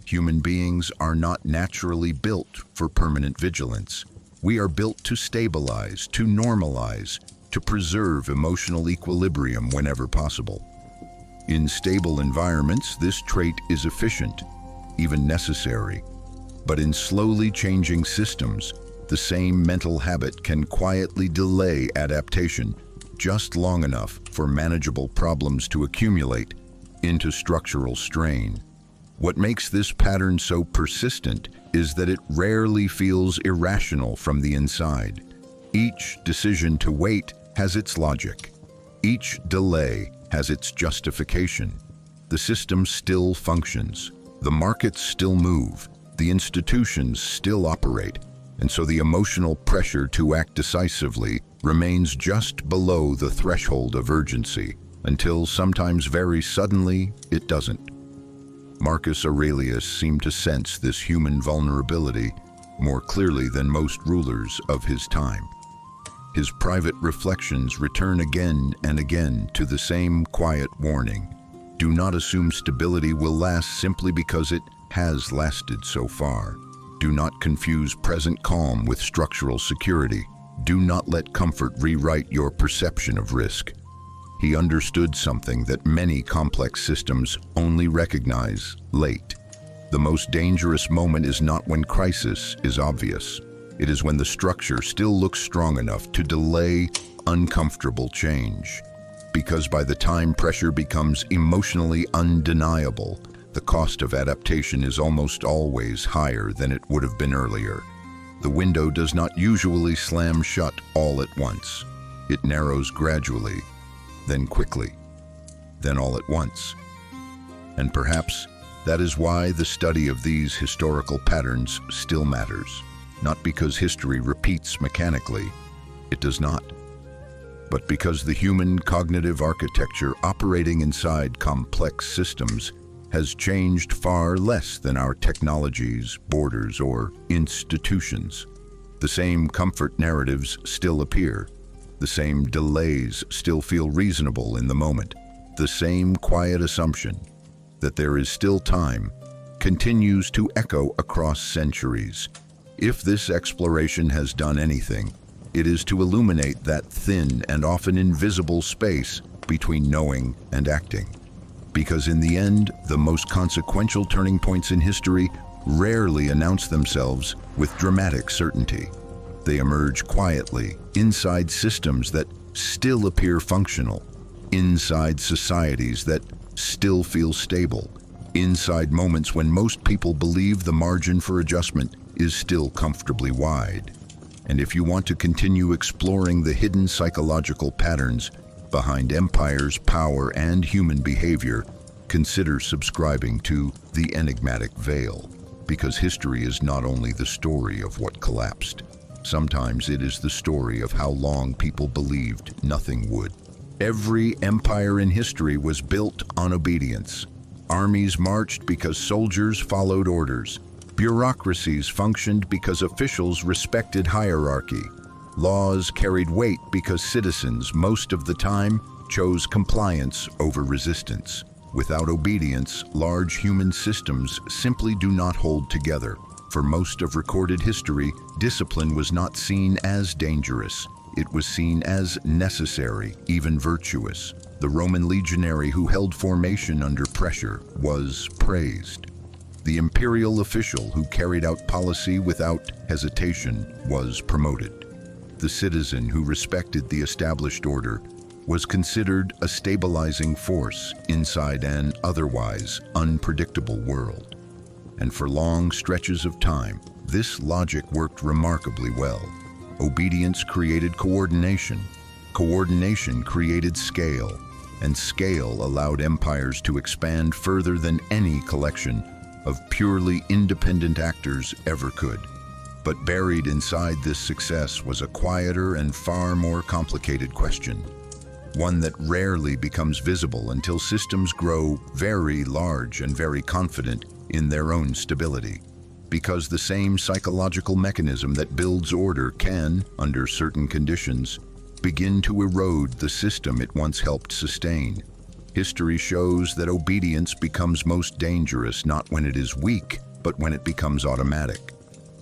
Human beings are not naturally built for permanent vigilance. We are built to stabilize, to normalize, to preserve emotional equilibrium whenever possible. In stable environments, this trait is efficient, even necessary. But in slowly changing systems, the same mental habit can quietly delay adaptation just long enough for manageable problems to accumulate into structural strain. What makes this pattern so persistent is that it rarely feels irrational from the inside. Each decision to wait has its logic. Each delay has its justification. The system still functions. The markets still move. The institutions still operate. And so the emotional pressure to act decisively remains just below the threshold of urgency, until sometimes very suddenly it doesn't. Marcus Aurelius seemed to sense this human vulnerability more clearly than most rulers of his time. His private reflections return again and again to the same quiet warning. Do not assume stability will last simply because it has lasted so far. Do not confuse present calm with structural security. Do not let comfort rewrite your perception of risk. He understood something that many complex systems only recognize late. The most dangerous moment is not when crisis is obvious. It is when the structure still looks strong enough to delay uncomfortable change. Because by the time pressure becomes emotionally undeniable, the cost of adaptation is almost always higher than it would have been earlier. The window does not usually slam shut all at once. It narrows gradually, then quickly, then all at once. And perhaps that is why the study of these historical patterns still matters. Not because history repeats mechanically, it does not, but because the human cognitive architecture operating inside complex systems has changed far less than our technologies, borders, or institutions. The same comfort narratives still appear. The same delays still feel reasonable in the moment. The same quiet assumption that there is still time continues to echo across centuries. If this exploration has done anything, it is to illuminate that thin and often invisible space between knowing and acting. Because in the end, the most consequential turning points in history rarely announce themselves with dramatic certainty. They emerge quietly, inside systems that still appear functional, inside societies that still feel stable, inside moments when most people believe the margin for adjustment is still comfortably wide. And if you want to continue exploring the hidden psychological patterns behind empires, power, and human behavior, consider subscribing to The Enigmatic Veil, because history is not only the story of what collapsed. Sometimes it is the story of how long people believed nothing would. Every empire in history was built on obedience. Armies marched because soldiers followed orders. Bureaucracies functioned because officials respected hierarchy. Laws carried weight because citizens, most of the time, chose compliance over resistance. Without obedience, large human systems simply do not hold together. For most of recorded history, discipline was not seen as dangerous. It was seen as necessary, even virtuous. The Roman legionary who held formation under pressure was praised. The imperial official who carried out policy without hesitation was promoted. The citizen who respected the established order was considered a stabilizing force inside an otherwise unpredictable world. And for long stretches of time, this logic worked remarkably well. Obedience created coordination. Coordination created scale. And scale allowed empires to expand further than any collection of purely independent actors ever could. But buried inside this success was a quieter and far more complicated question. One that rarely becomes visible until systems grow very large and very confident in their own stability. Because the same psychological mechanism that builds order can, under certain conditions, begin to erode the system it once helped sustain. History shows that obedience becomes most dangerous not when it is weak, but when it becomes automatic.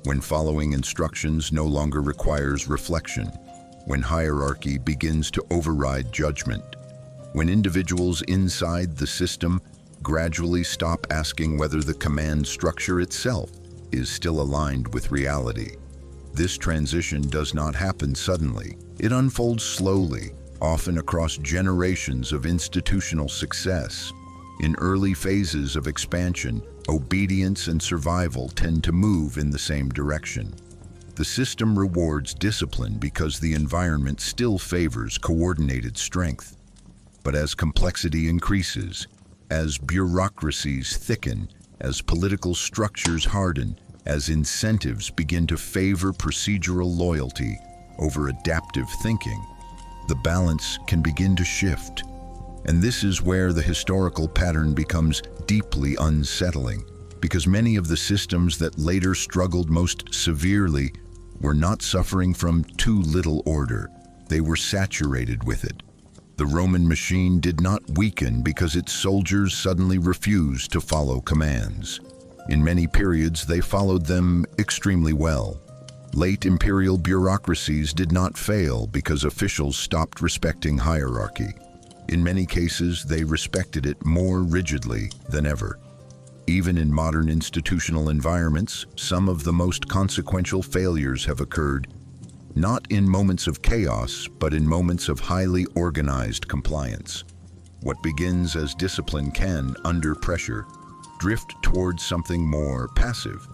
When following instructions no longer requires reflection. When hierarchy begins to override judgment. When individuals inside the system gradually stop asking whether the command structure itself is still aligned with reality. This transition does not happen suddenly. It unfolds slowly, often across generations of institutional success. In early phases of expansion, obedience and survival tend to move in the same direction. The system rewards discipline because the environment still favors coordinated strength. But as complexity increases, as bureaucracies thicken, as political structures harden, as incentives begin to favor procedural loyalty over adaptive thinking, the balance can begin to shift. And this is where the historical pattern becomes deeply unsettling, because many of the systems that later struggled most severely were not suffering from too little order. They were saturated with it. The Roman machine did not weaken because its soldiers suddenly refused to follow commands. In many periods, they followed them extremely well. Late imperial bureaucracies did not fail because officials stopped respecting hierarchy. In many cases, they respected it more rigidly than ever. Even in modern institutional environments, some of the most consequential failures have occurred not in moments of chaos, but in moments of highly organized compliance. What begins as discipline can, under pressure, drift towards something more passive,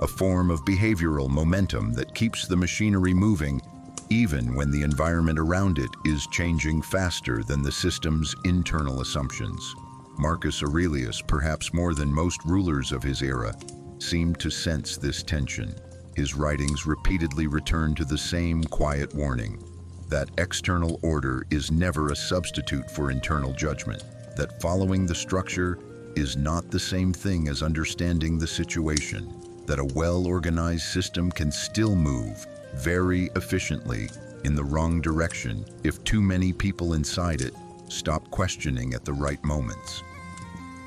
a form of behavioral momentum that keeps the machinery moving even when the environment around it is changing faster than the system's internal assumptions. Marcus Aurelius, perhaps more than most rulers of his era, seemed to sense this tension. His writings repeatedly return to the same quiet warning that external order is never a substitute for internal judgment, that following the structure is not the same thing as understanding the situation, that a well-organized system can still move very efficiently in the wrong direction if too many people inside it stop questioning at the right moments.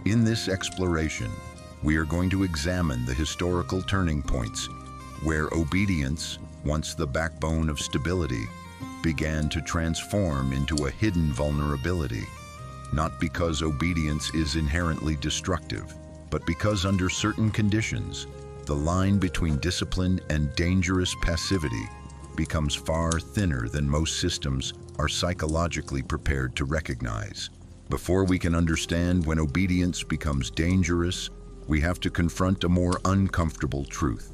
In this exploration, we are going to examine the historical turning points where obedience, once the backbone of stability, began to transform into a hidden vulnerability, not because obedience is inherently destructive, but because under certain conditions, the line between discipline and dangerous passivity becomes far thinner than most systems are psychologically prepared to recognize. Before we can understand when obedience becomes dangerous, we have to confront a more uncomfortable truth.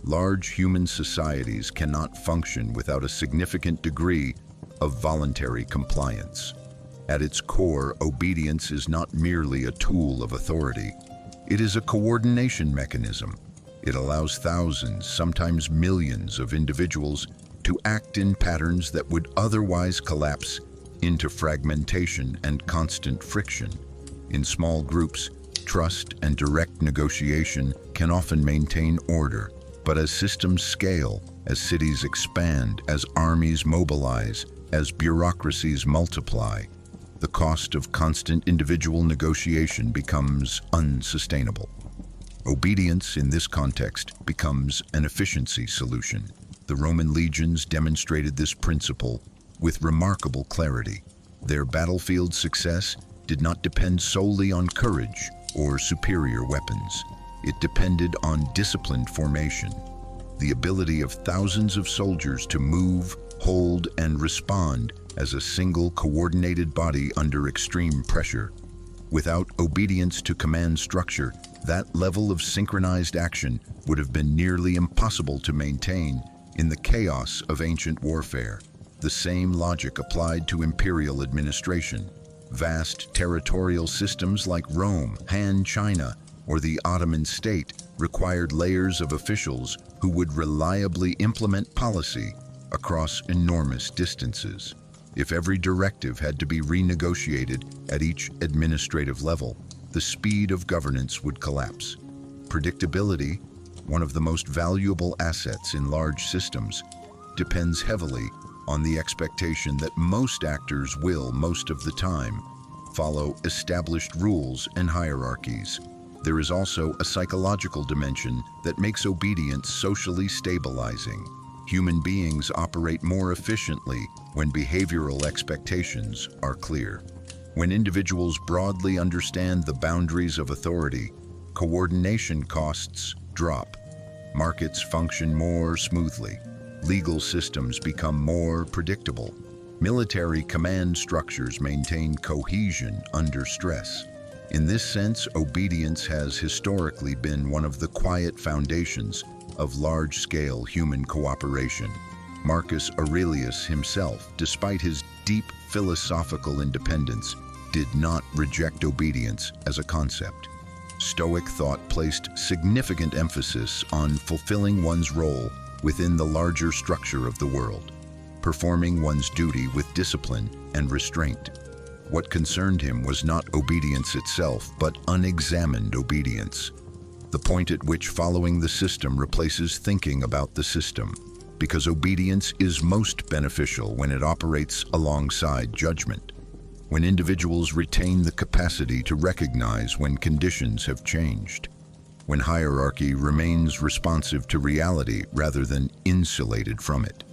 Large human societies cannot function without a significant degree of voluntary compliance. At its core, obedience is not merely a tool of authority. It is a coordination mechanism. It allows thousands, sometimes millions of individuals to act in patterns that would otherwise collapse into fragmentation and constant friction. In small groups, trust and direct negotiation can often maintain order. But as systems scale, as cities expand, as armies mobilize, as bureaucracies multiply, the cost of constant individual negotiation becomes unsustainable. Obedience in this context becomes an efficiency solution. The Roman legions demonstrated this principle with remarkable clarity. Their battlefield success did not depend solely on courage or superior weapons. It depended on disciplined formation, the ability of thousands of soldiers to move, hold, and respond as a single coordinated body under extreme pressure. Without obedience to command structure, that level of synchronized action would have been nearly impossible to maintain in the chaos of ancient warfare. The same logic applied to imperial administration. Vast territorial systems like Rome, Han China, or the Ottoman state required layers of officials who would reliably implement policy across enormous distances. If every directive had to be renegotiated at each administrative level, the speed of governance would collapse. Predictability, one of the most valuable assets in large systems, depends heavily on the expectation that most actors will, most of the time, follow established rules and hierarchies. There is also a psychological dimension that makes obedience socially stabilizing. Human beings operate more efficiently when behavioral expectations are clear. When individuals broadly understand the boundaries of authority, coordination costs drop. Markets function more smoothly. Legal systems become more predictable. Military command structures maintain cohesion under stress. In this sense, obedience has historically been one of the quiet foundations of large-scale human cooperation. Marcus Aurelius himself, despite his deep philosophical independence, did not reject obedience as a concept. Stoic thought placed significant emphasis on fulfilling one's role within the larger structure of the world, performing one's duty with discipline and restraint. What concerned him was not obedience itself, but unexamined obedience, the point at which following the system replaces thinking about the system, because obedience is most beneficial when it operates alongside judgment, when individuals retain the capacity to recognize when conditions have changed, when hierarchy remains responsive to reality rather than insulated from it.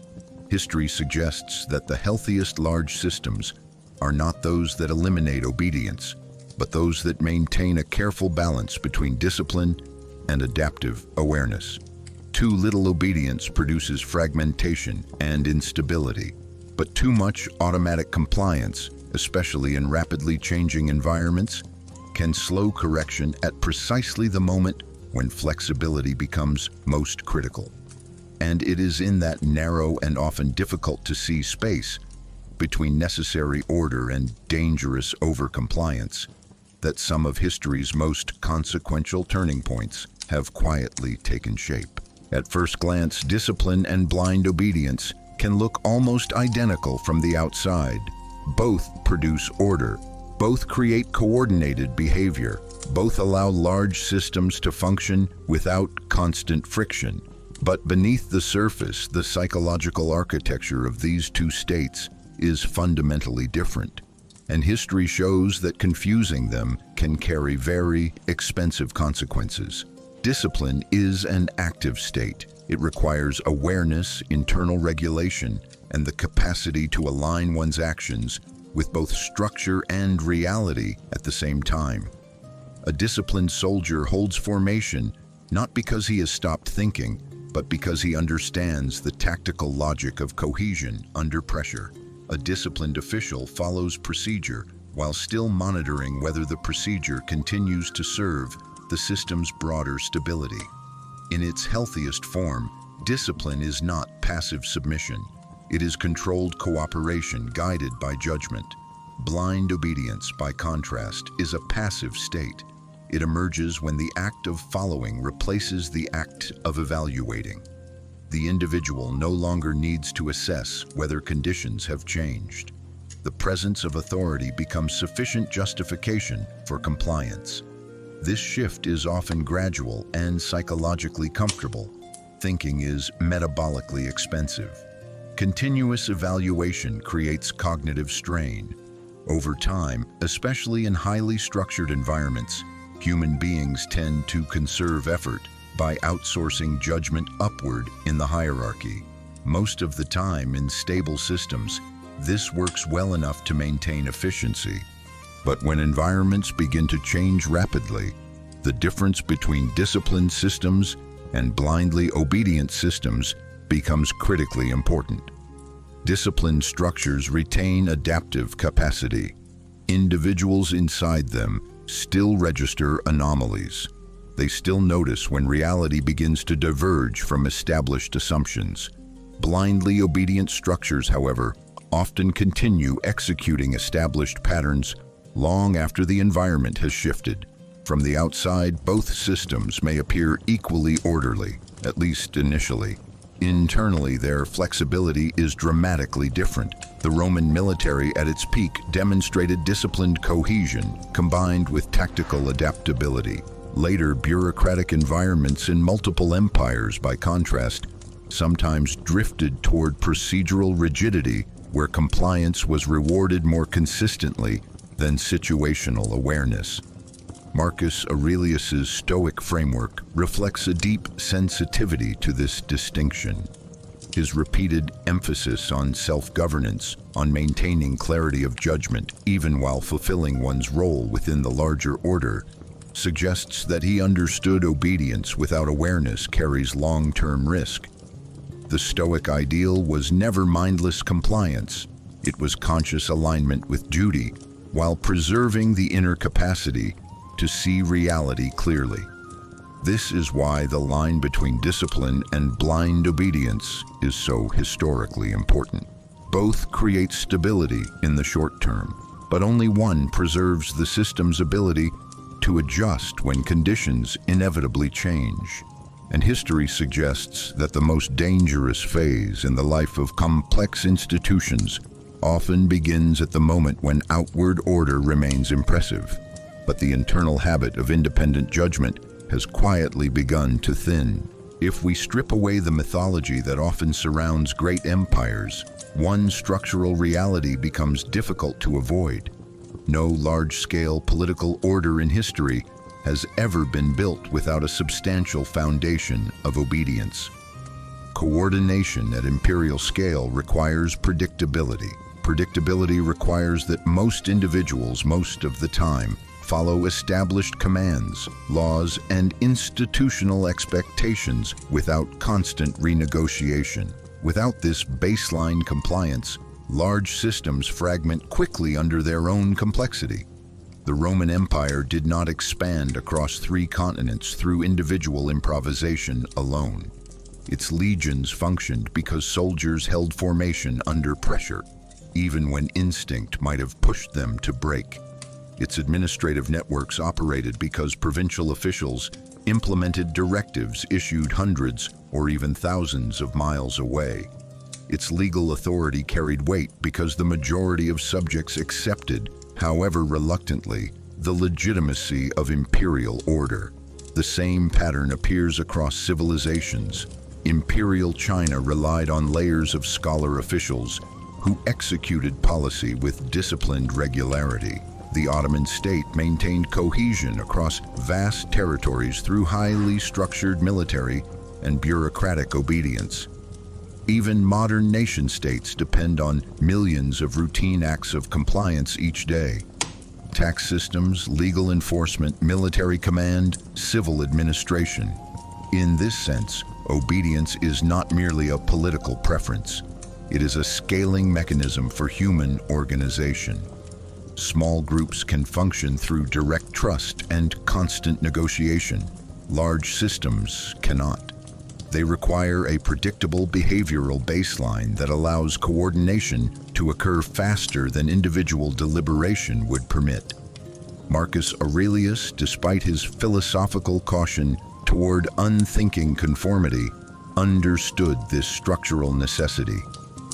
History suggests that the healthiest large systems are not those that eliminate obedience, but those that maintain a careful balance between discipline and adaptive awareness. Too little obedience produces fragmentation and instability, but too much automatic compliance, especially in rapidly changing environments, can slow correction at precisely the moment when flexibility becomes most critical. And it is in that narrow and often difficult to see space between necessary order and dangerous overcompliance that some of history's most consequential turning points have quietly taken shape. At first glance, discipline and blind obedience can look almost identical from the outside. Both produce order, both create coordinated behavior, both allow large systems to function without constant friction. But beneath the surface, the psychological architecture of these two states is fundamentally different, and history shows that confusing them can carry very expensive consequences. Discipline is an active state. It requires awareness, internal regulation, and the capacity to align one's actions with both structure and reality at the same time. A disciplined soldier holds formation not because he has stopped thinking, but because he understands the tactical logic of cohesion under pressure. A disciplined official follows procedure while still monitoring whether the procedure continues to serve the system's broader stability. In its healthiest form, discipline is not passive submission. It is controlled cooperation guided by judgment. Blind obedience, by contrast, is a passive state. It emerges when the act of following replaces the act of evaluating. The individual no longer needs to assess whether conditions have changed. The presence of authority becomes sufficient justification for compliance. This shift is often gradual and psychologically comfortable. Thinking is metabolically expensive. Continuous evaluation creates cognitive strain. Over time, especially in highly structured environments, human beings tend to conserve effort by outsourcing judgment upward in the hierarchy. Most of the time in stable systems, this works well enough to maintain efficiency. But when environments begin to change rapidly, the difference between disciplined systems and blindly obedient systems becomes critically important. Disciplined structures retain adaptive capacity. Individuals inside them still register anomalies. They still notice when reality begins to diverge from established assumptions. Blindly obedient structures, however, often continue executing established patterns long after the environment has shifted. From the outside, both systems may appear equally orderly, at least initially. Internally, their flexibility is dramatically different. The Roman military at its peak demonstrated disciplined cohesion combined with tactical adaptability. Later, bureaucratic environments in multiple empires, by contrast, sometimes drifted toward procedural rigidity where compliance was rewarded more consistently than situational awareness. Marcus Aurelius's Stoic framework reflects a deep sensitivity to this distinction. His repeated emphasis on self-governance, on maintaining clarity of judgment, even while fulfilling one's role within the larger order, suggests that he understood obedience without awareness carries long-term risk. The Stoic ideal was never mindless compliance. It was conscious alignment with duty, while preserving the inner capacity to see reality clearly. This is why the line between discipline and blind obedience is so historically important. Both create stability in the short term, but only one preserves the system's ability to adjust when conditions inevitably change. And history suggests that the most dangerous phase in the life of complex institutions often begins at the moment when outward order remains impressive, but the internal habit of independent judgment has quietly begun to thin. If we strip away the mythology that often surrounds great empires, one structural reality becomes difficult to avoid. No large-scale political order in history has ever been built without a substantial foundation of obedience. Coordination at imperial scale requires predictability. Predictability requires that most individuals, most of the time, follow established commands, laws, and institutional expectations without constant renegotiation. Without this baseline compliance, large systems fragment quickly under their own complexity. The Roman Empire did not expand across 3 continents through individual improvisation alone. Its legions functioned because soldiers held formation under pressure, even when instinct might have pushed them to break. Its administrative networks operated because provincial officials implemented directives issued hundreds or even thousands of miles away. Its legal authority carried weight because the majority of subjects accepted, however reluctantly, the legitimacy of imperial order. The same pattern appears across civilizations. Imperial China relied on layers of scholar officials who executed policy with disciplined regularity. The Ottoman state maintained cohesion across vast territories through highly structured military and bureaucratic obedience. Even modern nation-states depend on millions of routine acts of compliance each day. Tax systems, legal enforcement, military command, civil administration. In this sense, obedience is not merely a political preference. It is a scaling mechanism for human organization. Small groups can function through direct trust and constant negotiation. Large systems cannot. They require a predictable behavioral baseline that allows coordination to occur faster than individual deliberation would permit. Marcus Aurelius, despite his philosophical caution toward unthinking conformity, understood this structural necessity.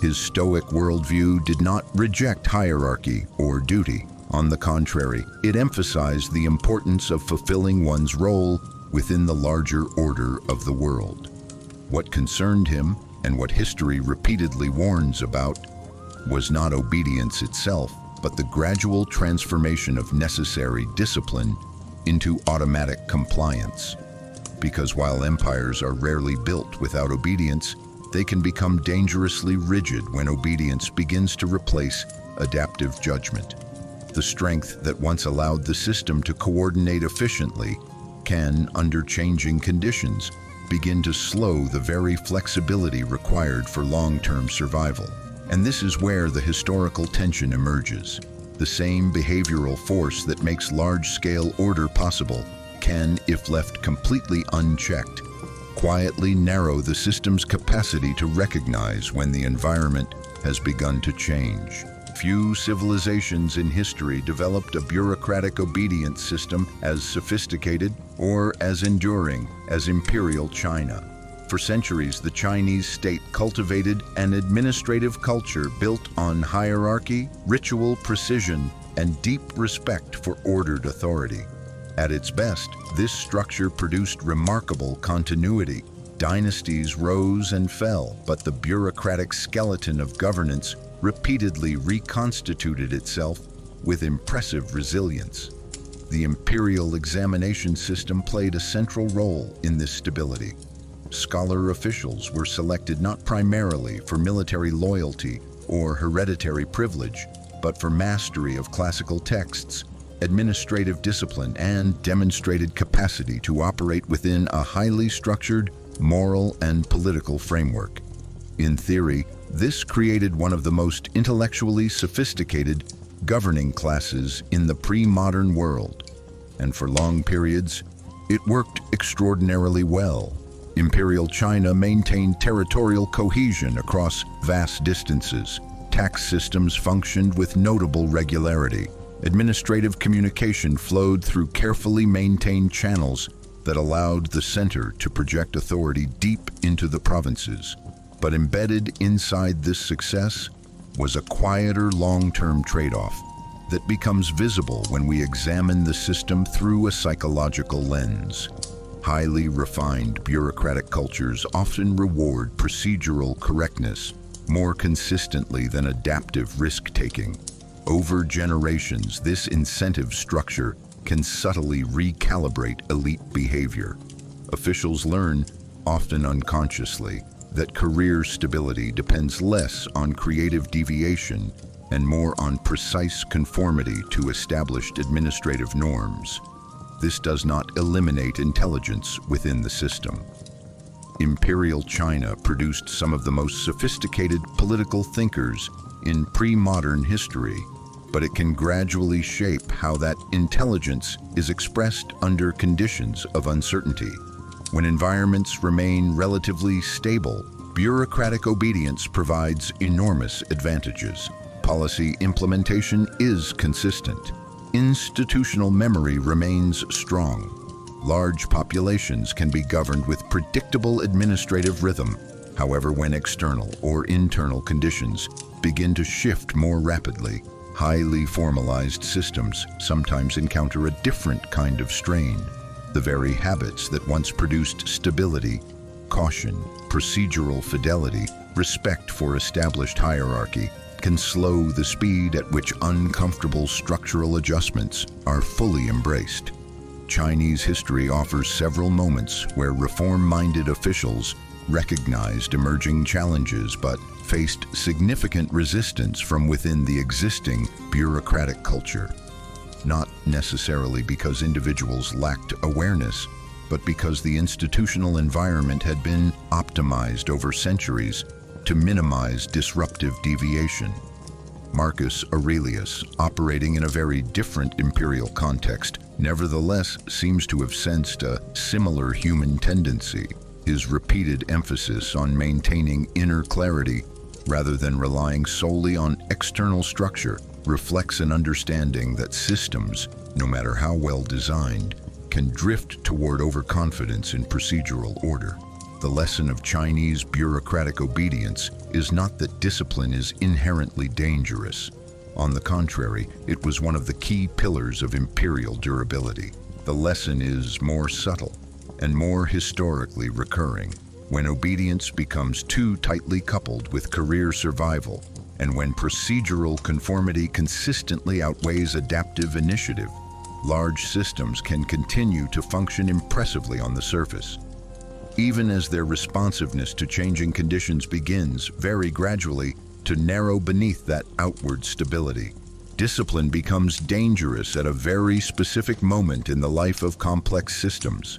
His Stoic worldview did not reject hierarchy or duty. On the contrary, it emphasized the importance of fulfilling one's role within the larger order of the world. What concerned him, and what history repeatedly warns about, was not obedience itself, but the gradual transformation of necessary discipline into automatic compliance. Because while empires are rarely built without obedience, they can become dangerously rigid when obedience begins to replace adaptive judgment. The strength that once allowed the system to coordinate efficiently can, under changing conditions, begin to slow the very flexibility required for long-term survival. And this is where the historical tension emerges. The same behavioral force that makes large-scale order possible can, if left completely unchecked, quietly narrow the system's capacity to recognize when the environment has begun to change. Few civilizations in history developed a bureaucratic obedience system as sophisticated or as enduring as Imperial China. For centuries, the Chinese state cultivated an administrative culture built on hierarchy, ritual precision, and deep respect for ordered authority. At its best, this structure produced remarkable continuity. Dynasties rose and fell, but the bureaucratic skeleton of governance repeatedly reconstituted itself with impressive resilience. The imperial examination system played a central role in this stability. Scholar officials were selected not primarily for military loyalty or hereditary privilege, but for mastery of classical texts, administrative discipline, and demonstrated capacity to operate within a highly structured moral and political framework. In theory, this created one of the most intellectually sophisticated governing classes in the pre-modern world. and for long periods, it worked extraordinarily well. Imperial China maintained territorial cohesion across vast distances. Tax systems functioned with notable regularity. Administrative communication flowed through carefully maintained channels that allowed the center to project authority deep into the provinces. But embedded inside this success was a quieter long-term trade-off that becomes visible when we examine the system through a psychological lens. Highly refined bureaucratic cultures often reward procedural correctness more consistently than adaptive risk-taking. Over generations, this incentive structure can subtly recalibrate elite behavior. Officials learn, often unconsciously, that career stability depends less on creative deviation and more on precise conformity to established administrative norms. This does not eliminate intelligence within the system. Imperial China produced some of the most sophisticated political thinkers in pre-modern history, but it can gradually shape how that intelligence is expressed under conditions of uncertainty. When environments remain relatively stable, bureaucratic obedience provides enormous advantages. Policy implementation is consistent. Institutional memory remains strong. Large populations can be governed with predictable administrative rhythm. However, when external or internal conditions begin to shift more rapidly, highly formalized systems sometimes encounter a different kind of strain. The very habits that once produced stability, caution, procedural fidelity, respect for established hierarchy, can slow the speed at which uncomfortable structural adjustments are fully embraced. Chinese history offers several moments where reform-minded officials recognized emerging challenges but faced significant resistance from within the existing bureaucratic culture. Not necessarily because individuals lacked awareness, but because the institutional environment had been optimized over centuries to minimize disruptive deviation. Marcus Aurelius, operating in a very different imperial context, nevertheless seems to have sensed a similar human tendency. His repeated emphasis on maintaining inner clarity rather than relying solely on external structure reflects an understanding that systems, no matter how well designed, can drift toward overconfidence in procedural order. The lesson of Chinese bureaucratic obedience is not that discipline is inherently dangerous. On the contrary, it was one of the key pillars of imperial durability. The lesson is more subtle and more historically recurring. When obedience becomes too tightly coupled with career survival, and when procedural conformity consistently outweighs adaptive initiative, large systems can continue to function impressively on the surface. Even as their responsiveness to changing conditions begins, very gradually, to narrow beneath that outward stability. Discipline becomes dangerous at a very specific moment in the life of complex systems.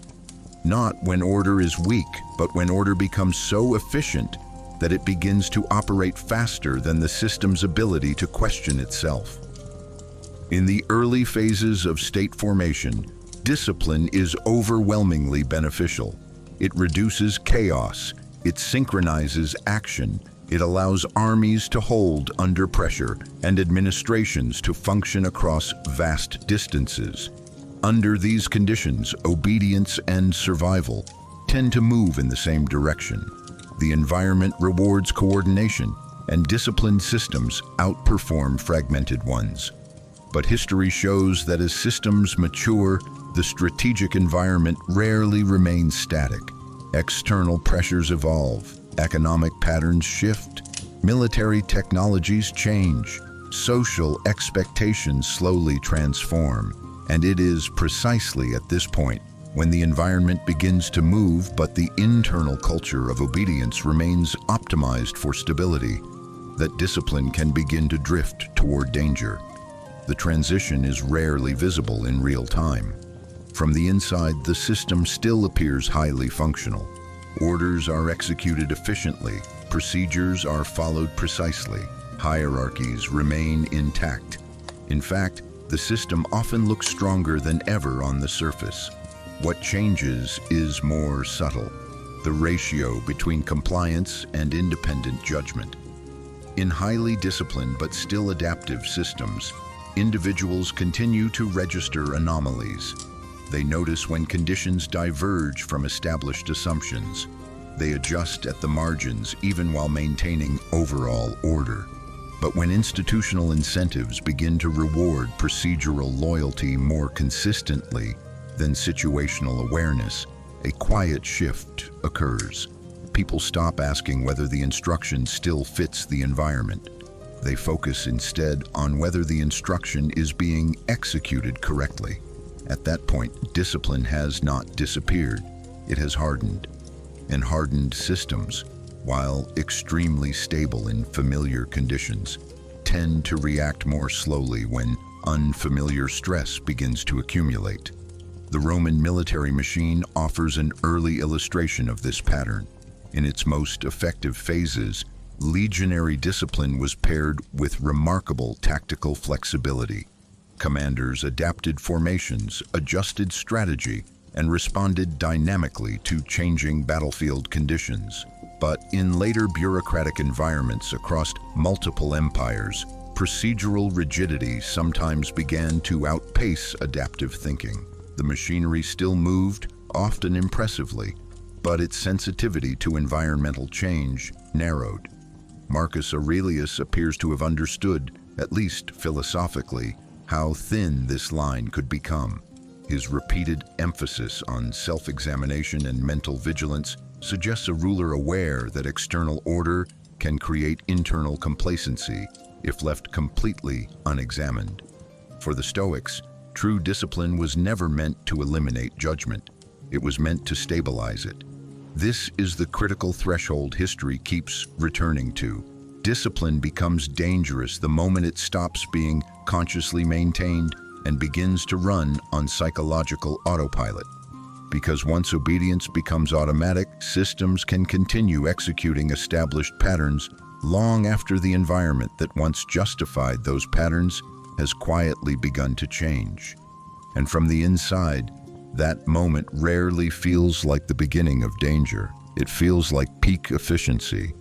Not when order is weak, but when order becomes so efficient that it begins to operate faster than the system's ability to question itself. In the early phases of state formation, discipline is overwhelmingly beneficial. It reduces chaos, it synchronizes action, it allows armies to hold under pressure and administrations to function across vast distances. Under these conditions, obedience and survival tend to move in the same direction. The environment rewards coordination, and disciplined systems outperform fragmented ones. But history shows that as systems mature, the strategic environment rarely remains static. External pressures evolve, economic patterns shift, military technologies change, social expectations slowly transform, and it is precisely at this point, when the environment begins to move but the internal culture of obedience remains optimized for stability, that discipline can begin to drift toward danger. The transition is rarely visible in real time. From the inside, the system still appears highly functional. Orders are executed efficiently, procedures are followed precisely, hierarchies remain intact. In fact, the system often looks stronger than ever on the surface. What changes is more subtle: the ratio between compliance and independent judgment. In highly disciplined but still adaptive systems, individuals continue to register anomalies. They notice when conditions diverge from established assumptions. They adjust at the margins even while maintaining overall order. But when institutional incentives begin to reward procedural loyalty more consistently than situational awareness, a quiet shift occurs. People stop asking whether the instruction still fits the environment. They focus instead on whether the instruction is being executed correctly. At that point, discipline has not disappeared. It has hardened. And hardened systems, while extremely stable in familiar conditions, tend to react more slowly when unfamiliar stress begins to accumulate. The Roman military machine offers an early illustration of this pattern. In its most effective phases, legionary discipline was paired with remarkable tactical flexibility. Commanders adapted formations, adjusted strategy, and responded dynamically to changing battlefield conditions. But in later bureaucratic environments across multiple empires, procedural rigidity sometimes began to outpace adaptive thinking. The machinery still moved, often impressively, but its sensitivity to environmental change narrowed. Marcus Aurelius appears to have understood, at least philosophically, how thin this line could become. His repeated emphasis on self-examination and mental vigilance suggests a ruler aware that external order can create internal complacency if left completely unexamined. For the Stoics, true discipline was never meant to eliminate judgment. It was meant to stabilize it. This is the critical threshold history keeps returning to. Discipline becomes dangerous the moment it stops being consciously maintained and begins to run on psychological autopilot. Because once obedience becomes automatic, systems can continue executing established patterns long after the environment that once justified those patterns has quietly begun to change. And from the inside, that moment rarely feels like the beginning of danger. It feels like peak efficiency,